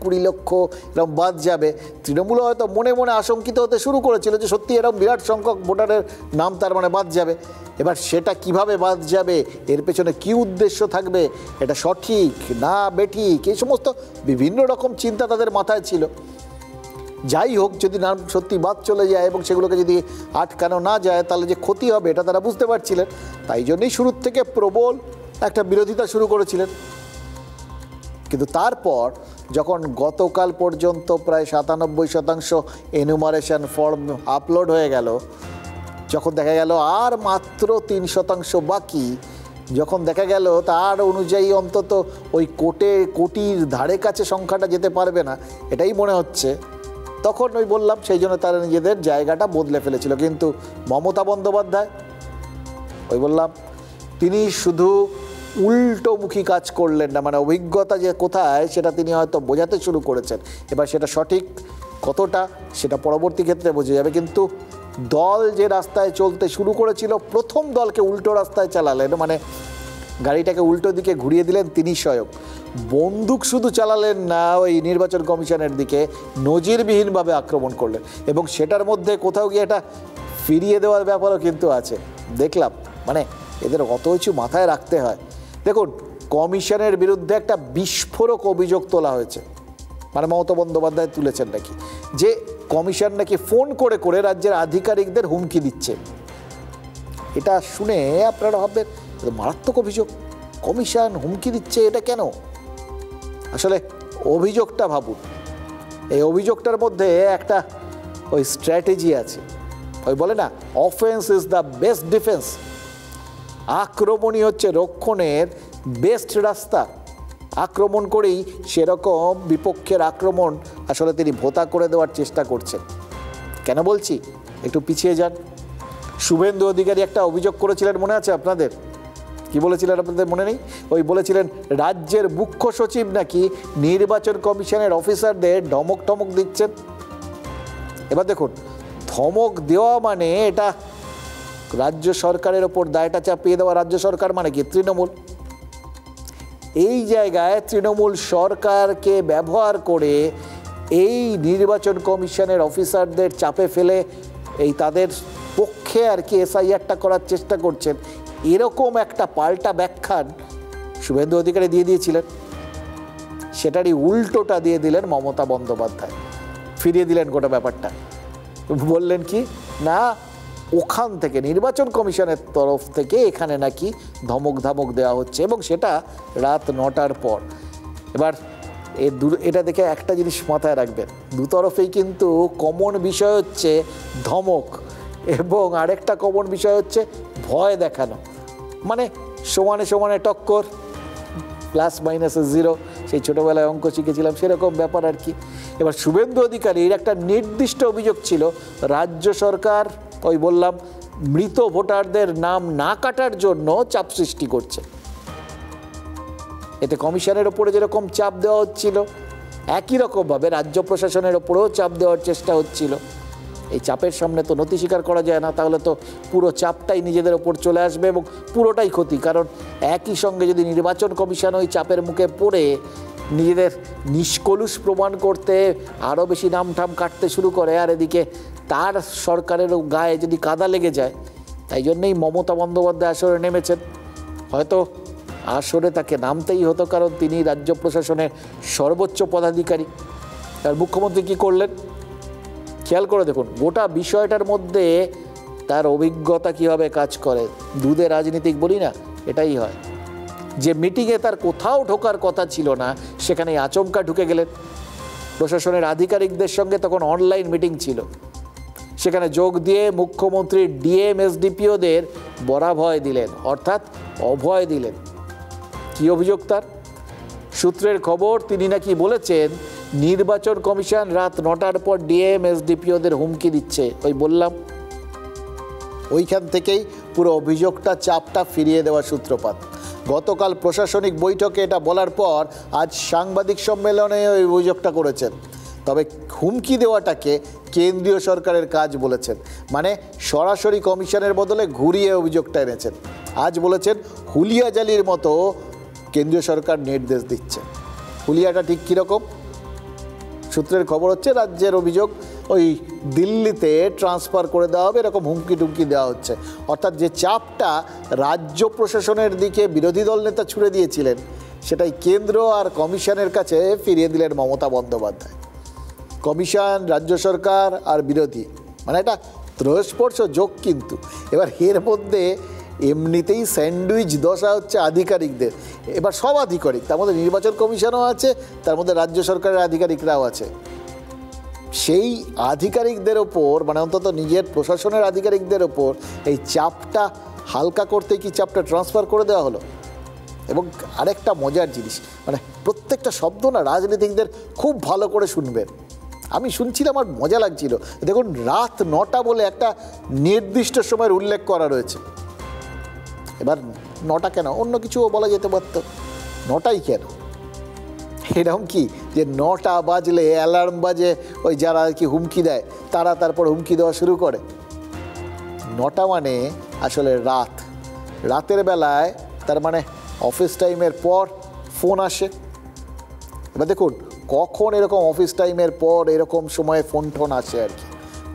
Speaker 2: 20 লক্ষ এরকম বাদ যাবে, তৃণমূল হয়তো মনে মনে আশঙ্কিত হতে শুরু করেছিল যে সত্যি এরকম বিরাট সংখ্যক ভোটারের নাম তার মানে বাদ যাবে। এবার সেটা কিভাবে বাদ যাবে, এর পেছনে কী উদ্দেশ্য থাকবে, এটা সঠিক না বেঠিক, এই সমস্ত বিভিন্ন রকম চিন্তা তাদের মাথায় ছিল। যাই হোক, যদি নাম সত্যি বাদ চলে যায় এবং সেগুলোকে যদি আটকানো না যায় তাহলে যে ক্ষতি হবে এটা তারা বুঝতে পারছিলেন। তাই জন্যই শুরুর থেকে প্রবল একটা বিরোধিতা শুরু করেছিলেন। কিন্তু তারপর যখন গতকাল পর্যন্ত প্রায় 97% এনুমারেশন ফর্ম আপলোড হয়ে গেল, যখন দেখা গেল আর মাত্র 3% বাকি, যখন দেখা গেল তার অনুযায়ী অন্তত ওই কোটির ধারে কাছে সংখ্যাটা যেতে পারবে না এটাই মনে হচ্ছে, তখন ওই বললাম সেই জন্য তারা নিজেদের জায়গাটা বদলে ফেলেছিল। কিন্তু মমতা বন্দ্যোপাধ্যায় ওই বললাম তিনি শুধু উল্টোমুখী কাজ করলেন না, মানে অভিজ্ঞতা যে কোথায় সেটা তিনি হয়তো বোঝাতে শুরু করেছেন। এবার সেটা সঠিক কতটা সেটা পরবর্তী ক্ষেত্রে বোঝা যাবে, কিন্তু দল যে রাস্তায় চলতে শুরু করেছিল, প্রথম দলকে উল্টো রাস্তায় চালালেন, মানে গাড়িটাকে উল্টো দিকে ঘুরিয়ে দিলেন তিনি স্বয়ং। বন্দুক শুধু চালালেন না, ওই নির্বাচন কমিশনের দিকে নজিরবিহীনভাবে আক্রমণ করলেন, এবং সেটার মধ্যে কোথাও গিয়ে এটা ফিরিয়ে দেওয়ার ব্যাপারও কিন্তু আছে। দেখলাম মানে এদের অত কিছু মাথায় রাখতে হয়। দেখুন, কমিশনের বিরুদ্ধে একটা বিস্ফোরক অভিযোগ তোলা হয়েছে, মানে মমতা বন্দ্যোপাধ্যায় তুলেছেন নাকি, যে কমিশন নাকি ফোন করে করে রাজ্যের আধিকারিকদের হুমকি দিচ্ছে। এটা শুনে আপনারা ভাববেন মারাত্মক অভিযোগ, কমিশন হুমকি দিচ্ছে, এটা কেন? আসলে অভিযোগটা ভাবুন, এই অভিযোগটার মধ্যে একটা ওই স্ট্র্যাটেজি আছে, ওই বলে না offence is the best defence, আক্রমণই হচ্ছে রক্ষণের বেস্ট রাস্তা। আক্রমণ করেই সেরকম বিপক্ষের আক্রমণ আসলে তিনি ভোতা করে দেওয়ার চেষ্টা করছেন। কেন বলছি, একটু পিছিয়ে যান। শুভেন্দু অধিকারী একটা অভিযোগ করেছিলেন, মনে আছে আপনাদের? কি বলেছিলেন আপনাদের মনে নেই? ওই বলেছিলেন রাজ্যের মুখ্য সচিব নাকি নির্বাচন কমিশনের অফিসারদের ধমক দিচ্ছেন। এবার দেখুন, ধমক দেওয়া মানে এটা রাজ্য সরকারের ওপর দায়টা চাপিয়ে দেওয়া। রাজ্য সরকার মানে কি? তৃণমূল। এই জায়গায় তৃণমূল সরকারকে ব্যবহার করে এই নির্বাচন কমিশনের অফিসারদের চাপে ফেলে এই তাদের পক্ষে আর কি এসআইআরটা করার চেষ্টা করছেন, এরকম একটা পাল্টা ব্যাখ্যান শুভেন্দু অধিকারী দিয়ে দিয়েছিলেন। সেটারই উল্টোটা দিয়ে দিলেন মমতা বন্দ্যোপাধ্যায়, ফিরিয়ে দিলেন গোটা ব্যাপারটা। বললেন কি না, ওখান থেকে নির্বাচন কমিশনের তরফ থেকে এখানে নাকি ধমক দেওয়া হচ্ছে, এবং সেটা রাত 9টার পর। এবার এটা দেখে একটা জিনিস মাথায় রাখবেন, দুতরফেই কিন্তু কমন বিষয় হচ্ছে ধমক, এবং আরেকটা কমন বিষয় হচ্ছে ভয় দেখানো, মানে সমানে সমানে টক্কর, প্লাস মাইনাসে 0, সেই ছোটোবেলায় অঙ্ক শিখেছিলাম সেরকম ব্যাপার আর কি। এবার শুভেন্দু অধিকারীর একটা নির্দিষ্ট অভিযোগ ছিল, রাজ্য সরকার ওই বললাম মৃত ভোটারদের নাম না কাটার জন্য চাপ সৃষ্টি করছে। এতে কমিশনের ওপরে যেরকম চাপ দেওয়া হচ্ছিল, একই রকমভাবে রাজ্য প্রশাসনের ওপরেও চাপ দেওয়ার চেষ্টা হচ্ছিল। এই চাপের সামনে তো নতি স্বীকার করা যায় না, তাহলে তো পুরো চাপটাই নিজেদের ওপর চলে আসবে এবং পুরোটাই ক্ষতি। কারণ একই সঙ্গে যদি নির্বাচন কমিশন ওই চাপের মুখে পড়ে নিজেদের নিষ্কলুষ প্রমাণ করতে আরও বেশি নামঠাম কাটতে শুরু করে, আর এদিকে তার সরকারেরও গায়ে যদি কাদা লেগে যায়, তাই জন্যেই মমতা বন্দ্যোপাধ্যায় আসরে নেমেছেন। হয়তো আসরে তাকে নামতেই হতো, কারণ তিনি রাজ্য প্রশাসনের সর্বোচ্চ পদাধিকারী। আর মুখ্যমন্ত্রী কী করলেন খেয়াল করে দেখুন, গোটা বিষয়টার মধ্যে তার অভিজ্ঞতা কীভাবে কাজ করে। দুধে রাজনীতিক বলি না, এটাই হয়। যে মিটিংয়ে তার কোথাও ঢোকার কথা ছিল না, সেখানে আচমকা ঢুকে গেলেন। প্রশাসনের আধিকারিকদের সঙ্গে তখন অনলাইন মিটিং ছিল, সেখানে যোগ দিয়ে মুখ্যমন্ত্রী ডিএম এসডিপিওদের বরাভয় দিলেন, অর্থাৎ অভয় দিলেন। কি অভিযোগ তার? সূত্রের খবর, তিনি নাকি বলেছেন নির্বাচন কমিশন রাত 9টার পর ডিএম এসডিপিওদের হুমকি দিচ্ছে, ওই বললাম ওইখান থেকেই পুরো অভিযোগটা চাপটা ফিরিয়ে দেওয়ার সূত্রপাত। গতকাল প্রশাসনিক বৈঠকে এটা বলার পর আজ সাংবাদিক সম্মেলনে ওই অভিযোগটা করেছেন। তবে হুমকি দেওয়াটাকে কেন্দ্রীয় সরকারের কাজ বলেছেন, মানে সরাসরি কমিশনের বদলে ঘুরিয়ে অভিযোগটা এনেছেন। আজ বলেছেন হুলিয়াজালির মতো কেন্দ্রীয় সরকার নির্দেশ দিচ্ছে। হুলিয়াটা ঠিক কীরকম? সূত্রের খবর হচ্ছে রাজ্যের অভিযোগ ওই দিল্লিতে ট্রান্সফার করে দেওয়া হবে, এরকম হুমকি টুমকি দেওয়া হচ্ছে। অর্থাৎ যে চাপটা রাজ্য প্রশাসনের দিকে বিরোধী দল নেতা ছুড়ে দিয়েছিলেন, সেটাই কেন্দ্র আর কমিশনের কাছে ফিরিয়ে দিলেন মমতা বন্দ্যোপাধ্যায়। কমিশন, রাজ্য সরকার আর বিরোধী, মানে এটা ত্রয়স্পর্শ যোগ। কিন্তু এবার এর মধ্যে এমনিতেই স্যান্ডউইচ দশা হচ্ছে আধিকারিকদের। এবার সব আধিকারিক, তার মধ্যে নির্বাচন কমিশনও আছে, তার মধ্যে রাজ্য সরকারের আধিকারিকরাও আছে। সেই আধিকারিকদের ওপর, মানে অন্তত নিজের প্রশাসনের আধিকারিকদের ওপর এই চাপটা হালকা করতে কি চাপটা ট্রান্সফার করে দেওয়া হলো। এবং আরেকটা মজার জিনিস, মানে প্রত্যেকটা শব্দ না রাজনীতিকদের খুব ভালো করে শুনবেন। আমি শুনছিলাম, আমার মজা লাগছিল। দেখুন, রাত 9টা বলে একটা নির্দিষ্ট সময়ের উল্লেখ করা রয়েছে। এবার 9টা কেন, অন্য কিছুও বলা যেতে পারত, 9টাই কেন? এরকম কি যে 9টা বাজলে অ্যালার্ম বাজে, ওই যারা আর কি হুমকি দেয় তারা তারপর হুমকি দেওয়া শুরু করে? 9টা মানে আসলে রাত, রাতের বেলায়, তার মানে অফিস টাইমের পর ফোন আসে। এবার দেখুন, কখন এরকম অফিস টাইমের পর এরকম সময়ে ফোন টোন আসে আর কি,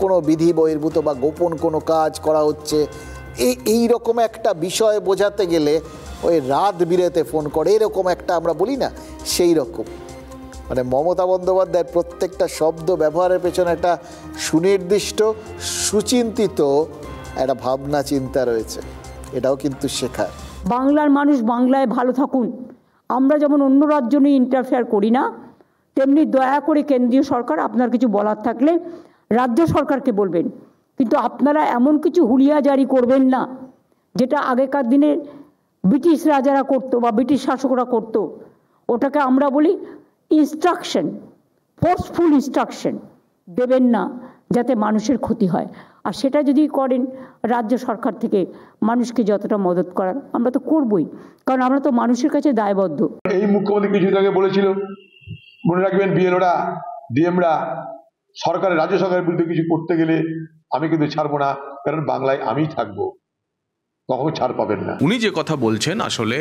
Speaker 2: কোনো বিধি বহির্ভূত বা গোপন কোনো কাজ করা হচ্ছে, এই রকম একটা বিষয় বোঝাতে গেলে ওই রাত বিরেতে ফোন করে, এরকম একটা আমরা বলি না, সেই রকম। মানে মমতা বন্দ্যোপাধ্যায়ের প্রত্যেকটা শব্দ ব্যবহারের পেছনে একটা সুনির্দিষ্ট সুচিন্তিত একটা ভাবনা চিন্তা রয়েছে, এটাও কিন্তু শেখার।
Speaker 17: বাংলার মানুষ বাংলায় ভালো থাকুন। আমরা যেমন অন্য রাজ্য নিয়ে ইন্টারফেয়ার করি না, তেমনি দয়া করে কেন্দ্রীয় সরকার আপনার কিছু বলার থাকলে রাজ্য সরকারকে বলবেন, কিন্তু আপনারা এমন কিছু হুলিয়া জারি করবেন না যেটা আগেকার দিনে ব্রিটিশ রাজারা করতো বা ব্রিটিশ শাসকরা করতো। ওটাকে আমরা বলি ইনস্ট্রাকশন, ফোর্সফুল ইনস্ট্রাকশন দেবেন না যাতে মানুষের ক্ষতি হয়। আর সেটা যদি করেন রাজ্য সরকার থেকে মানুষকে যতটা মদত করার, আমরা তো করবই, কারণ আমরা তো মানুষের কাছে দায়বদ্ধ।
Speaker 16: এই মুখ্যমন্ত্রী কিছু আগে বলেছিল, মনে রাখবেন, বিএলওরা ডিএমরা সরকারের, রাজ্য সরকারের বিরুদ্ধে কিছু করতে গেলে আমি কিন্তু ছাড়বো না, কারণ বাংলায় আমিই থাকবো, কখনো ছাড় পাবেন না।
Speaker 18: উনি যে কথা বলছেন, আসলে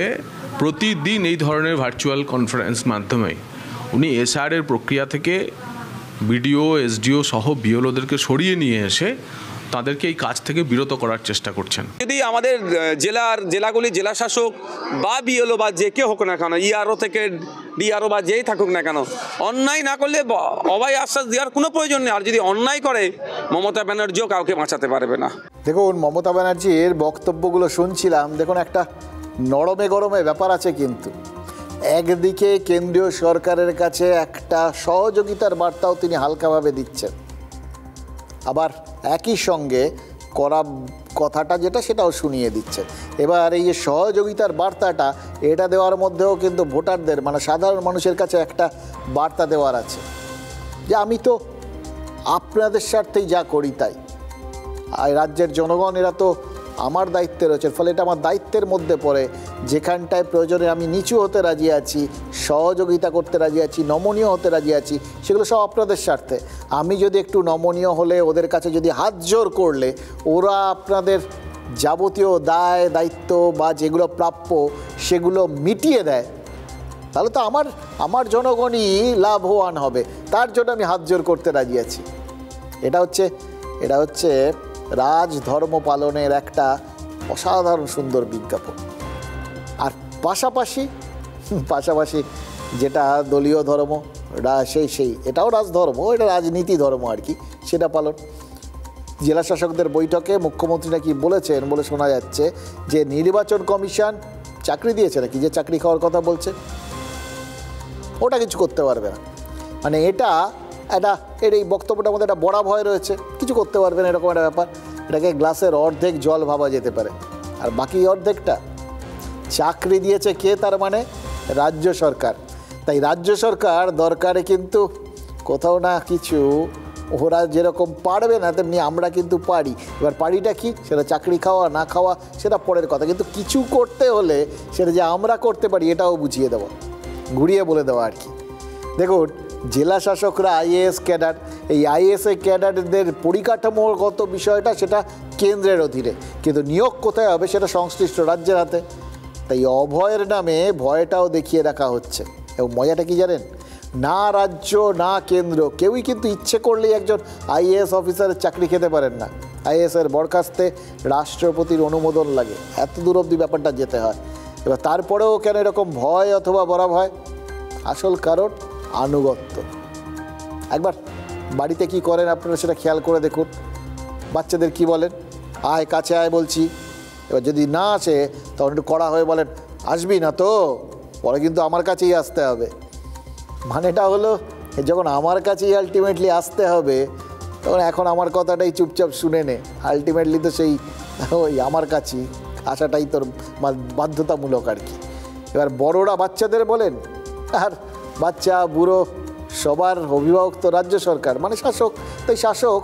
Speaker 18: প্রতিদিন এই ধরনের ভার্চুয়াল কনফারেন্স মাধ্যমে উনি এসআর এর প্রক্রিয়া থেকে বিডিও, এসডিও সহ বিএলওদেরকে সরিয়ে নিয়ে এসে তাদেরকে এই কাজ থেকে বিরত করার চেষ্টা করছেন।
Speaker 19: যদি আমাদের জেলাগুলি জেলা শাসক বা বিএলও বা যে কেউ হোক না কেন, ইআরও থেকে ডিআরও বা যেই থাকুক না কেন, অন্যায় না করলে অভয় আশ্বাস দেওয়ার কোনো প্রয়োজন নেই। আর যদি অন্যায় করে, মমতা ব্যানার্জিও কাউকে বাঁচাতে পারবে না।
Speaker 2: দেখুন, মমতা ব্যানার্জির বক্তব্যগুলো শুনছিলাম, দেখুন একটা নরমে গরমে ব্যাপার আছে। কিন্তু একদিকে কেন্দ্রীয় সরকারের কাছে একটা সহযোগিতার বার্তাও তিনি হালকাভাবে দিচ্ছেন, আবার একই সঙ্গে করা কথাটা যেটা সেটাও শুনিয়ে দিচ্ছে। এবার এই যে সহযোগিতার বার্তাটা, এটা দেওয়ার মধ্যেও কিন্তু ভোটারদের, মানে সাধারণ মানুষের কাছে একটা বার্তা দেওয়ার আছে যে আমি তো আপনাদের স্বার্থেই যা করি তাই, আর রাজ্যের জনগণ এরা তো আমার দায়িত্বে রয়েছে, ফলে এটা আমার দায়িত্বের মধ্যে পড়ে। যেখানটায় প্রয়োজনে আমি নিচু হতে রাজি আছি, সহযোগিতা করতে রাজি আছি, নমনীয় হতে রাজি আছি, সেগুলো সব আপনাদের স্বার্থে। আমি যদি একটু নমনীয় হলে, ওদের কাছে যদি হাত জোর করলে ওরা আপনাদের যাবতীয় দায় দায়িত্ব বা যেগুলো প্রাপ্য সেগুলো মিটিয়ে দেয়, তাহলে তো আমার জনগণই লাভবান হবে। তার জন্য আমি হাত জোর করতে রাজি আছি। এটা হচ্ছে রাজধর্ম পালনের একটা অসাধারণ সুন্দর বিজ্ঞাপন। আর পাশাপাশি যেটা দলীয় ধর্ম, সেই এটাও রাজধর্ম, এটা রাজনীতি ধর্ম আর কি, সেটা পালন। জেলা শাসকদের বৈঠকে মুখ্যমন্ত্রী নাকি বলেছেন বলে শোনা যাচ্ছে যে নির্বাচন কমিশন চাকরি দিয়েছে নাকি, যে চাকরি খাওয়ার কথা বলছে, ওটা কিছু করতে পারবে না। মানে এর এই বক্তব্যটার মধ্যে একটা বড় ভয় রয়েছে, কিছু করতে পারবে না এরকম একটা ব্যাপার। এটাকে গ্লাসের অর্ধেক জল ভাবা যেতে পারে, আর বাকি অর্ধেকটা চাকরি দিয়েছে কে, তার মানে রাজ্য সরকার। তাই রাজ্য সরকার দরকারে কিন্তু কোথাও না কিছু ওরা যেরকম পারবে না তেমনি আমরা কিন্তু পারি। এবার পারিটা কি, সেটা চাকরি খাওয়া না খাওয়া সেটা পরের কথা, কিন্তু কিছু করতে হলে সেটা যে আমরা করতে পারি এটাও বুঝিয়ে দেওয়া, ঘুরিয়ে বলে দেওয়া আর কি। দেখুন, জেলা শাসকরা আইএএস ক্যাডার, এই আইএএস ক্যাডারদের পরিকাঠামোগত বিষয়টা সেটা কেন্দ্রের অধীনে, কিন্তু নিয়োগ কোথায় হবে সেটা সংশ্লিষ্ট রাজ্যের হাতে। তাই অভয়ের নামে ভয়টাও দেখিয়ে রাখা হচ্ছে। এবং মজাটা কি জানেন, না রাজ্য না কেন্দ্র কেউই কিন্তু ইচ্ছে করলেই একজন আইএএস অফিসারের চাকরি খেতে পারেন না। আইএএসের বরখাস্তে রাষ্ট্রপতির অনুমোদন লাগে, এত দূর অবধি ব্যাপারটা যেতে হয়। এবার তারপরেও কেন এরকম ভয় অথবা বড় ভয়? আসল কারণ আনুগত্য। একবার বাড়িতে কি করেন আপনারা সেটা খেয়াল করে দেখুন। বাচ্চাদের কি বলেন, আয় কাছে আয় বলছি, এবার যদি না আসে তখন একটু কড়া হয়ে বলেন, আসবি না তো, পরে কিন্তু আমার কাছেই আসতে হবে। মানেটা হলো যখন আমার কাছেই আলটিমেটলি আসতে হবে তখন এখন আমার কথাটাই চুপচাপ শুনে নে, আলটিমেটলি তো সেই ওই আমার কাছেই আসাটাই তোর বাধ্যতামূলক আর কি। এবার বড়রা বাচ্চাদের বলেন, আর বাচ্চা বুড়ো সবার অভিভাবক তো রাজ্য সরকার মানে শাসক, তাই শাসক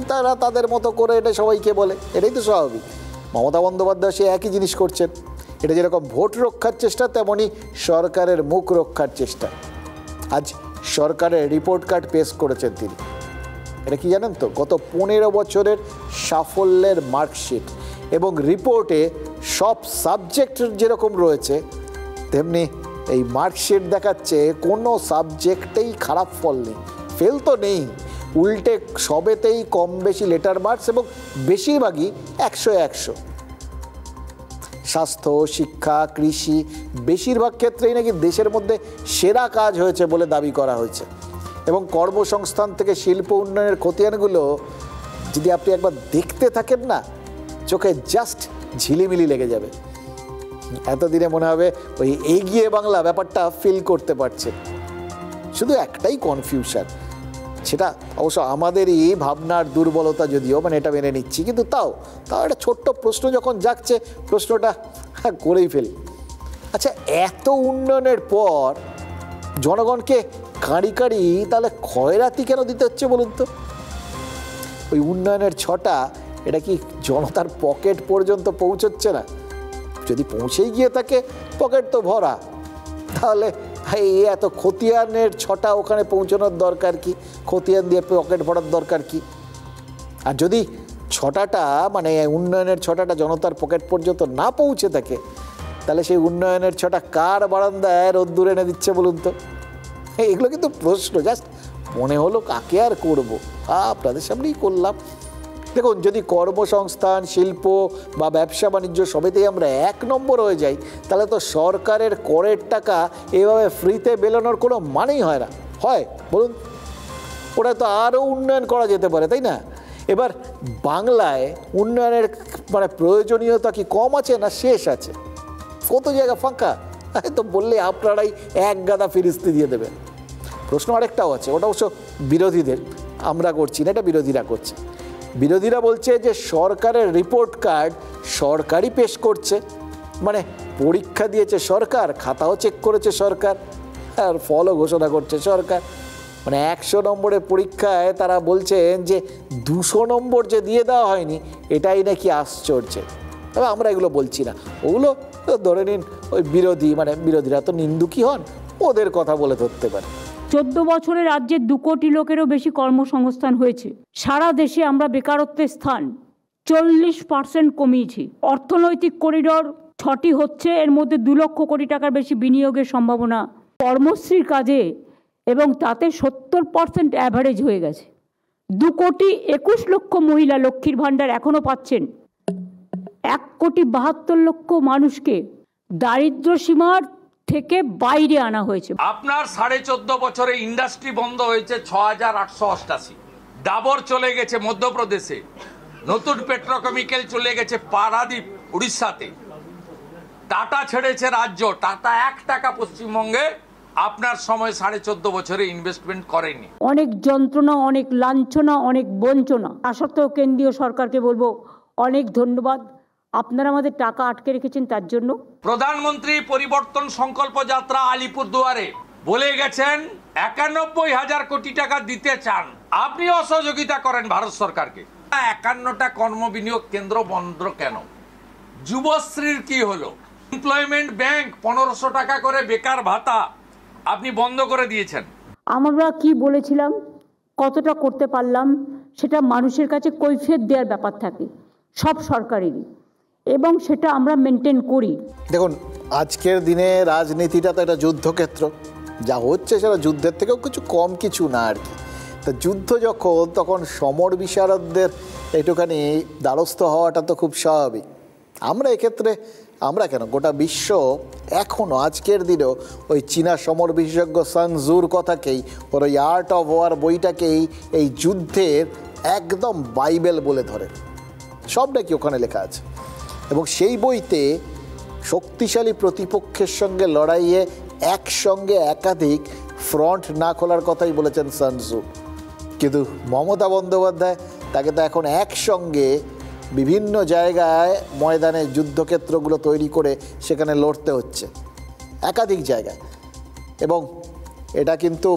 Speaker 2: তারা তাদের মতো করে এটা সবাইকে বলে, এটাই তো স্বাভাবিক। মমতা বন্দ্যোপাধ্যায় সে একই জিনিস করছেন। এটা যেরকম ভোট রক্ষার চেষ্টা, তেমনই সরকারের মুখ রক্ষার চেষ্টা। আজ সরকারের রিপোর্ট কার্ড পেশ করেছেন তিনি। এটা কি জানেন তো, গত 15 বছরের সাফল্যের মার্কশিট, এবং রিপোর্টে সব সাবজেক্ট যেরকম রয়েছে তেমনি এই মার্কশিট দেখাচ্ছে কোনো সাবজেক্টেই খারাপ ফল নেই, ফেল তো নেই, উল্টে সবেতেই কম বেশি লেটার মার্কস এবং বেশিরভাগই 100-100। স্বাস্থ্য, শিক্ষা, কৃষি বেশিরভাগ ক্ষেত্রেই নাকি দেশের মধ্যে সেরা কাজ হয়েছে বলে দাবি করা হয়েছে। এবং কর্মসংস্থান থেকে শিল্প উন্নয়নের খতিয়ানগুলো যদি আপনি একবার দেখতে থাকেন না, চোখে জাস্ট ঝিলিমিলি লেগে যাবে। এতদিনে মনে হবে ওই এগিয়ে বাংলা ব্যাপারটা ফিল করতে পারছে। শুধু একটাই কনফিউশন, সেটা অবশ্য আমাদেরই ভাবনার দুর্বলতা, যদিও মানে এটা মেনে নিচ্ছি, কিন্তু তাও একটা ছোট্ট প্রশ্ন যখন জাগছে প্রশ্নটা করেই ফেলি। আচ্ছা, এত উন্নয়নের পর জনগণকে কাঁড়ি কাঁড়ি তাহলে খয়রাতি কেন দিতে হচ্ছে বলুন তো? ওই উন্নয়নের ছটা এটা কি জনতার পকেট পর্যন্ত পৌঁছচ্ছে না? যদি পৌঁছেই গিয়ে থাকে, পকেট তো ভরা, তাহলে এই এত খতিয়ানের ছটা ওখানে পৌঁছানোর দরকার কি? খতিয়ান দিয়ে পকেট ভরার দরকার কি? আর যদি ছটাটা মানে উন্নয়নের ছটাটা জনতার পকেট পর্যন্ত না পৌঁছে থাকে, তাহলে সেই উন্নয়নের ছটা কার বারান্দায় রোদ্দুর এনে দিচ্ছে বলুন তো? এগুলো কিন্তু প্রশ্ন, জাস্ট মনে হলো কাকে আর করবো, আপনাদের সামনেই করলাম। দেখুন, যদি কর্মসংস্থান, শিল্প বা ব্যবসা বাণিজ্য সবেতেই আমরা 1 নম্বর হয়ে যাই, তাহলে তো সরকারের করের টাকা এভাবে ফ্রিতে বেলানোর কোনো মানেই হয় না। হয় বলুন? ওটা তো আরও উন্নয়ন করা যেতে পারে, তাই না? এবার বাংলায় উন্নয়নের মানে প্রয়োজনীয়তা কি কম আছে না শেষ আছে? কত জায়গা ফাঁকা, তো বললে আপনারাই এক গাদা ফিরিস্তি দিয়ে দেবেন। প্রশ্ন আরেকটাও আছে, ওটা অবশ্য বিরোধীদের, আমরা করছি না, এটা বিরোধীরা করছে। বিরোধীরা বলছে যে সরকারের রিপোর্ট কার্ড সরকারই পেশ করছে, মানে পরীক্ষা দিয়েছে সরকার, খাতাও চেক করেছে সরকার, আর ফলও ঘোষণা করছে সরকার। মানে 100 নম্বরের পরীক্ষায় তারা বলছেন যে 200 নম্বর যে দিয়ে দেওয়া হয়নি, এটাই নাকি আশ্চর্য। তবে আমরা এগুলো বলছি না, ওগুলো ধরে নিন ওই বিরোধী, মানে বিরোধীরা তো নিন্দুকই হন, ওদের কথা বলে ধরতে পারে।
Speaker 17: 14 বছরে রাজ্যে 2 কোটি লোকেরও বেশি কর্মসংস্থান হয়েছে। সারা দেশে আমরা বেকারত্বের স্থান 40% কমিয়েছি। অর্থনৈতিক করিডর 6টি হচ্ছে, এর মধ্যে 2 লক্ষ কোটি টাকার বেশি বিনিয়োগের সম্ভাবনা কর্মশ্রীর কাজে, এবং তাতে 70% অ্যাভারেজ হয়ে গেছে। 2 কোটি 21 লক্ষ মহিলা লক্ষ্মীর ভাণ্ডার এখনও পাচ্ছেন। 1 কোটি 72 লক্ষ মানুষকে দারিদ্র্য সীমার থেকে বাইরে আনা হয়েছে।
Speaker 15: আপনার 14.5 বছরে ইন্ডাস্ট্রি বন্ধ হয়েছে 6888। ডাবর চলে গেছে মধ্যপ্রদেশে, নতুন পেট্রোকেমিক্যাল চলে গেছে পারাদীপ উড়িষ্যাতে, টাটা ছেড়েছে রাজ্য, টাটা 1 টাকা পশ্চিমবঙ্গে আপনার সময় 14.5 বছরে ইনভেস্টমেন্ট করেনি।
Speaker 17: অনেক যন্ত্রণা, অনেক লাঞ্ছনা, অনেক বঞ্চনা। তা সত্ত্বেও কেন্দ্রীয় সরকারকে বলবো অনেক ধন্যবাদ, আপনারা আমাদের টাকা আটকে রেখেছেন তার জন্য।
Speaker 15: প্রধানমন্ত্রী পরিবর্তন সংকল্প যাত্রা আলিপুরদুয়ারে বলে গেছেন ৯১,০০০ কোটি টাকা দিতে চান, আপনি অসহযোগিতা করেন ভারত সরকারকে। ৫১টা কর্মবিনিয়োগ কেন্দ্র বন্ধ কেন? যুবশ্রীর কি হলো? এমপ্লয়মেন্ট ব্যাংক ১৫০০ টাকা করে বেকার ভাতা আপনি বন্ধ করে দিয়েছেন।
Speaker 17: আমরা কি বলেছিলাম, কতটা করতে পারলাম, সেটা মানুষের কাছে কৈফিয়ত দেওয়ার ব্যাপার থাকে সব সরকারেরই, এবং সেটা আমরা মেনটেন করি।
Speaker 2: দেখুন, আজকের দিনে রাজনীতিটা তো একটা যুদ্ধক্ষেত্র, যা হচ্ছে সেটা যুদ্ধের থেকেও কম কিছু না আর কি। তা যুদ্ধ যখন, তখন সমর বিশারদদের একটুখানি দ্বারস্থ হওয়াটা তো খুব স্বাভাবিক। আমরা এক্ষেত্রে, আমরা কেন, গোটা বিশ্ব এখনও আজকের দিনেও ওই চীনা সমর বিশেষজ্ঞ সান জুর কথাকেই, ওর ওই আর্ট অফ ওয়ার বইটাকেই এই যুদ্ধের একদম বাইবেল বলে ধরে। সব নাকি ওখানে লেখা আছে, এবং সেই বইতে শক্তিশালী প্রতিপক্ষের সঙ্গে লড়াইয়ে একসঙ্গে একাধিক ফ্রন্ট না খোলার কথাই বলেছেন সান জু। কিন্তু মমতা বন্দ্যোপাধ্যায় তাকে তো এখন একসঙ্গে বিভিন্ন জায়গায় ময়দানে যুদ্ধক্ষেত্রগুলো তৈরি করে সেখানে লড়তে হচ্ছে একাধিক জায়গায়, এবং এটা কিন্তু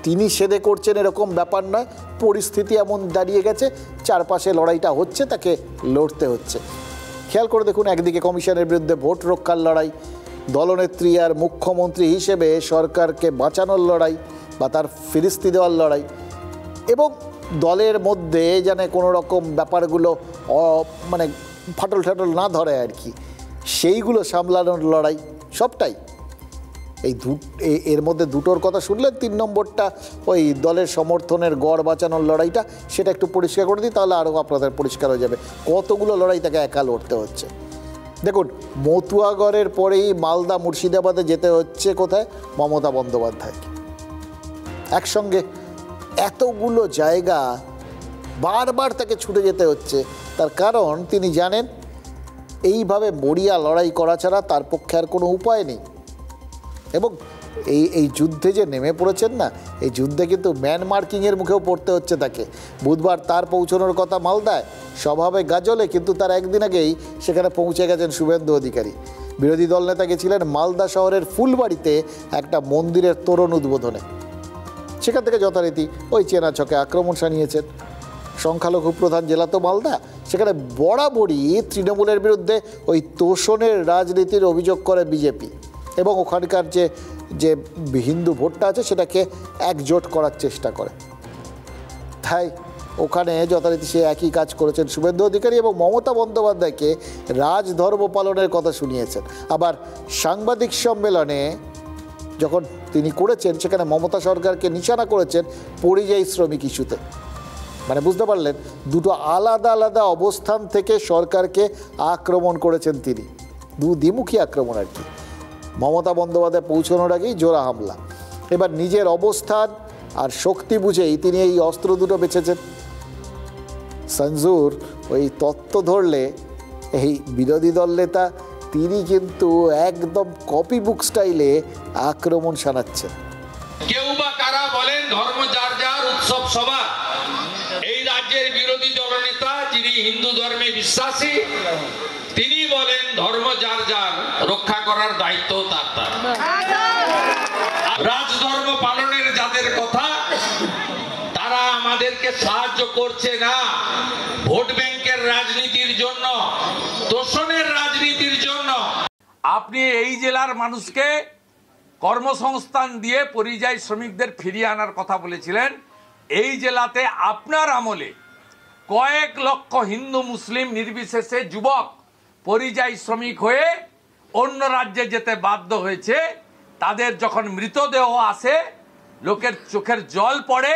Speaker 2: তিনি সেদে করছেন এরকম ব্যাপার নয়। পরিস্থিতি এমন দাঁড়িয়ে গেছে, চারপাশে লড়াইটা হচ্ছে, তাকে লড়তে হচ্ছে। খেয়াল করে দেখুন, একদিকে কমিশনের বিরুদ্ধে ভোট রক্ষার লড়াই, দলনেত্রী আর মুখ্যমন্ত্রী হিসেবে সরকারকে বাঁচানোর লড়াই বা তার ফিরিস্তি দেওয়ার লড়াই, এবং দলের মধ্যে যেন কোনো রকম ব্যাপারগুলো মানে ফাটল ঠাটল না ধরে আর কি, সেইগুলো সামলানোর লড়াই, সবটাই। এর মধ্যে দুটোর কথা শুনলেন। ৩ নম্বরটা ওই দলের সমর্থনের গড় বাঁচানোর লড়াইটা, সেটা একটু পরিষ্কার করে দিই, তাহলে আরও আপনাদের পরিষ্কার হয়ে যাবে কতগুলো লড়াই তাকে একা লড়তে হচ্ছে। দেখুন, মতুয়াগড়ের পরেই মালদা মুর্শিদাবাদে যেতে হচ্ছে কোথায়? মমতা বন্দ্যোপাধ্যায়কে। একসঙ্গে এতগুলো জায়গা বারবার তাকে ছুটে যেতে হচ্ছে, তার কারণ তিনি জানেন এইভাবে মরিয়া লড়াই করা ছাড়া তার পক্ষে আর কোনো উপায় নেই। এবং এই যুদ্ধে যে নেমে পড়েছেন না, এই যুদ্ধে কিন্তু ম্যান মার্কিংয়ের মুখেও পড়তে হচ্ছে তাকে। বুধবার তার পৌঁছানোর কথা মালদায়, সভাবে গাজলে, কিন্তু তার একদিন আগেই সেখানে পৌঁছে গেছেন শুভেন্দু অধিকারী। বিরোধী দলনেতা গেছিলেন মালদা শহরের ফুলবাড়িতে একটা মন্দিরের তোরণ উদ্বোধনে। সেখান থেকে যথারীতি ওই চেনা ছকে আক্রমণ শানিয়েছেন। সংখ্যালঘু প্রধান জেলা তো মালদা, সেখানে বরাবরই তৃণমূলের বিরুদ্ধে ওই তোষণের রাজনীতির অভিযোগ করে বিজেপি, এবং ওখানকার যে হিন্দু ভোটটা আছে সেটাকে একজোট করার চেষ্টা করে। তাই ওখানে যথারীতি সে একই কাজ করেছেন শুভেন্দু অধিকারী, এবং মমতা বন্দ্যোপাধ্যায়কে রাজধর্ম পালনের কথা শুনিয়েছেন। আবার সাংবাদিক সম্মেলনে যখন তিনি করেছেন, সেখানে মমতা সরকারকে নিশানা করেছেন পরিযায়ী শ্রমিক ইস্যুতে। মানে বুঝতে পারলেন, দুটো আলাদা আলাদা অবস্থান থেকে সরকারকে আক্রমণ করেছেন তিনি, দ্বিমুখী আক্রমণ আর কি। মমতা বন্দ্যোপাধ্যায় পৌঁছানোর আগেই জোড়া হামলা। এবার নিজের অবস্থান আর শক্তি বুঝেই তিনি এই অস্ত্র দুটো বেছেছেন। সঞ্জুর ওই তত্ত্ব ধরলে এই বিরোধী দল নেতা তিনি কিন্তু একদম কপি বুক স্টাইলে আক্রমণ শানাচ্ছেন।
Speaker 15: কেউ বা কারা বলেন ধর্ম যার যার, উৎসব সবার। এই রাজ্যের বিরোধী দলনেতা যিনি হিন্দু ধর্মে বিশ্বাসী, তিনি বলেন ধর্ম যার যার, রক্ষা করার দায়িত্ব তার তার। রাজধর্ম পালনের যাদের কথা, তারা আমাদেরকে সাহায্য করছে না ভোট ব্যাংকের রাজনীতির জন্য, তোষণের রাজনীতির জন্য। আপনি এই জেলার মানুষকে কর্মসংস্থান দিয়ে পরিযায়ী শ্রমিকদের ফিরিয়ে আনার কথা বলেছিলেন। এই জেলাতে আপনার আমলে কয়েক লক্ষ হিন্দু মুসলিম নির্বিশেষে যুবক পরিযায়ী শ্রমিক হয়ে অন্য রাজ্যে যেতে বাধ্য হয়েছে। তাদের যখন মৃতদেহ আসে, লোকের চোখের জল পড়ে,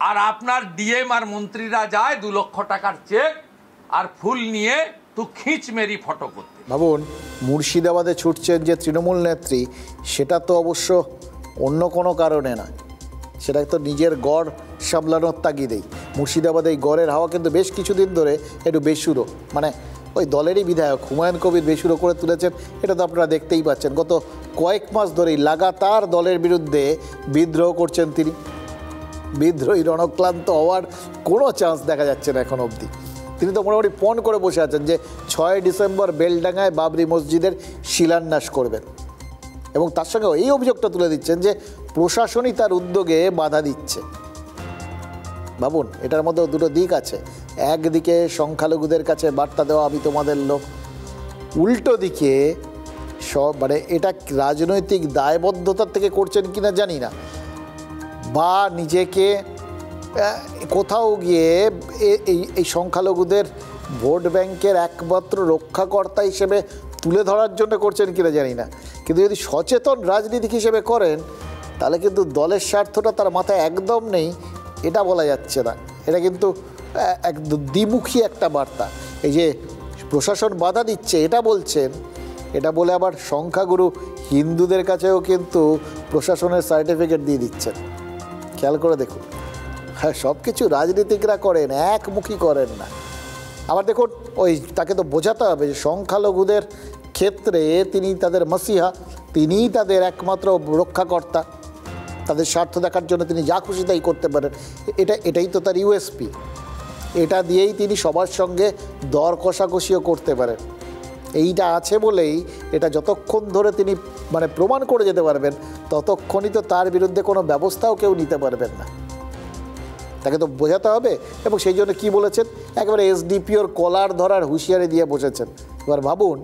Speaker 15: আর আপনার ডিএম আর মন্ত্রীরা যায় 2 লক্ষ টাকার চেক আর ফুল নিয়ে তো খিঁচ মেরি ফটো করতে।
Speaker 2: ভাবুন, মুর্শিদাবাদে ছুটছেন যে তৃণমূল নেত্রী, সেটা তো অবশ্য অন্য কোনো কারণে না, সেটা তো নিজের গড় সামলানোর তাগিদেই। মুর্শিদাবাদে এই গড়ের হাওয়া কিন্তু বেশ কিছুদিন ধরে একটু বেসুরো, মানে ওই দলেরই বিধায়ক হুমায়ুন কবির বেসুরো করে তুলেছেন। এটা তো আপনারা দেখতেই পাচ্ছেন, গত কয়েক মাস ধরেই লাগাতার দলের বিরুদ্ধে বিদ্রোহ করছেন তিনি। বিদ্রোহী রণক্লান্ত হওয়ার কোনো চান্স দেখা যাচ্ছে না এখন অবধি। তিনি তো মোটামুটি পণ করে বসে আছেন যে 6 ডিসেম্বর বেলডাঙ্গায় বাবরি মসজিদের শিলান্যাস করবেন। এবং তার সঙ্গে এই অভিযোগটা তুলে দিচ্ছেন যে প্রশাসনই তার উদ্যোগে বাধা দিচ্ছে। ভাবুন, এটার মধ্যেও দুটো দিক আছে। একদিকে সংখ্যালঘুদের কাছে বার্তা দেওয়া আমি তোমাদের লোক, উল্টো দিকে সব মানে এটা রাজনৈতিক দায়বদ্ধতার থেকে করছেন কিনা জানি না, বা নিজেকে কোথাও গিয়ে এই সংখ্যালঘুদের ভোট ব্যাংকের একমাত্র রক্ষাকর্তা হিসেবে তুলে ধরার জন্য করছেন কিনা জানি না। কিন্তু যদি সচেতন রাজনীতিক হিসেবে করেন তাহলে কিন্তু দলের স্বার্থটা তার মাথায় একদম নেই এটা বলা যাচ্ছে না। এটা কিন্তু একদম দ্বিমুখী একটা বার্তা। এই যে প্রশাসন বাধা দিচ্ছে এটা বলছেন, এটা বলে আবার সংখ্যাগুরু হিন্দুদের কাছেও কিন্তু প্রশাসনের সার্টিফিকেট দিয়ে দিচ্ছেন। খেয়াল করে দেখুন, হ্যাঁ, সব কিছু রাজনীতিকরা করেন, একমুখী করেন না। আবার দেখুন, ওই তাকে তো বোঝাতে হবে যে সংখ্যালঘুদের ক্ষেত্রে তিনি তাদের মসিহা, তিনিই তাদের একমাত্র রক্ষাকর্তা, তাদের স্বার্থ দেখার জন্য তিনি যা খুশি তাই করতে পারেন। এটাই তো তার ইউএসপি। এটা দিয়েই তিনি সবার সঙ্গে দর কষাকষিও করতে পারেন। এইটা আছে বলেই এটা যতক্ষণ ধরে তিনি মানে প্রমাণ করে যেতে পারবেন ততক্ষণই তো তার বিরুদ্ধে কোনো ব্যবস্থাও কেউ নিতে পারবেন না। তাকে তো বোঝাতে হবে। এবং সেই জন্য কী বলেছেন, একেবারে এসডিপিওর কলার ধরার হুঁশিয়ারি দিয়ে বসেছেন। এবার ভাবুন,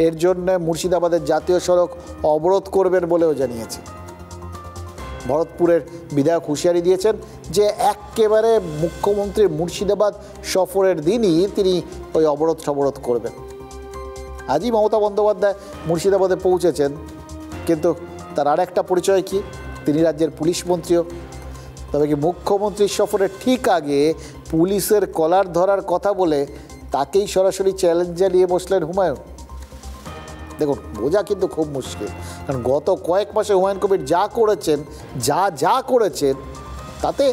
Speaker 2: এর জন্য মুর্শিদাবাদের জাতীয় সড়ক অবরোধ করবেন বলেও জানিয়েছে। ভরতপুরের বিধায়ক হুঁশিয়ারি দিয়েছেন যে একেবারে মুখ্যমন্ত্রীর মুর্শিদাবাদ সফরের দিনই তিনি ওই অবরোধ করবেন। আজই মমতা বন্দ্যোপাধ্যায় মুর্শিদাবাদে পৌঁছেছেন, কিন্তু তার আর একটা পরিচয় কি, তিনি রাজ্যের পুলিশ মন্ত্রীও। তবে কি মুখ্যমন্ত্রীর সফরের ঠিক আগে পুলিশের কলার ধরার কথা বলে তাকেই সরাসরি চ্যালেঞ্জ জানিয়ে বসলেন হুমায়ুন। দেখুন, বোঝা কিন্তু খুব মুশকিল, কারণ গত কয়েক মাসে হুমায়ুন কবির যা করেছেন তাতে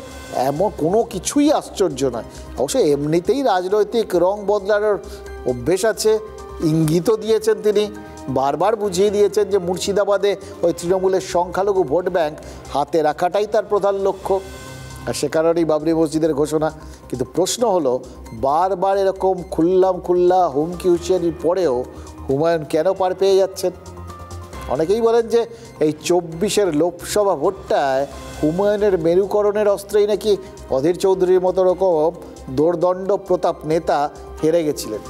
Speaker 2: এমন কোনো কিছুই আশ্চর্য নয়। অবশ্যই এমনিতেই রাজনৈতিক রং বদলানোর অভ্যেস আছে, ইঙ্গিতও দিয়েছেন তিনি, বারবার বুঝিয়ে দিয়েছেন যে মুর্শিদাবাদে ওই তৃণমূলের সংখ্যালঘু ভোট ব্যাংক হাতে রাখাটাই তার প্রধান লক্ষ্য, আর সে কারণেই বাবরি মসজিদের ঘোষণা। কিন্তু প্রশ্ন হলো, বারবার এরকম খুল্লা হুমকি হুঁশিয়ারির পরেও হুমায়ুন কেন পার পেয়ে যাচ্ছেন? অনেকেই বলেন যে এই 24-এর লোকসভা ভোটটায় হুমায়ুনের মেরুকরণের অস্ত্রেই নাকি অধীর চৌধুরীর মতো রকম দোর্দণ্ড প্রতাপ নেতা হেরে গেছিলেন।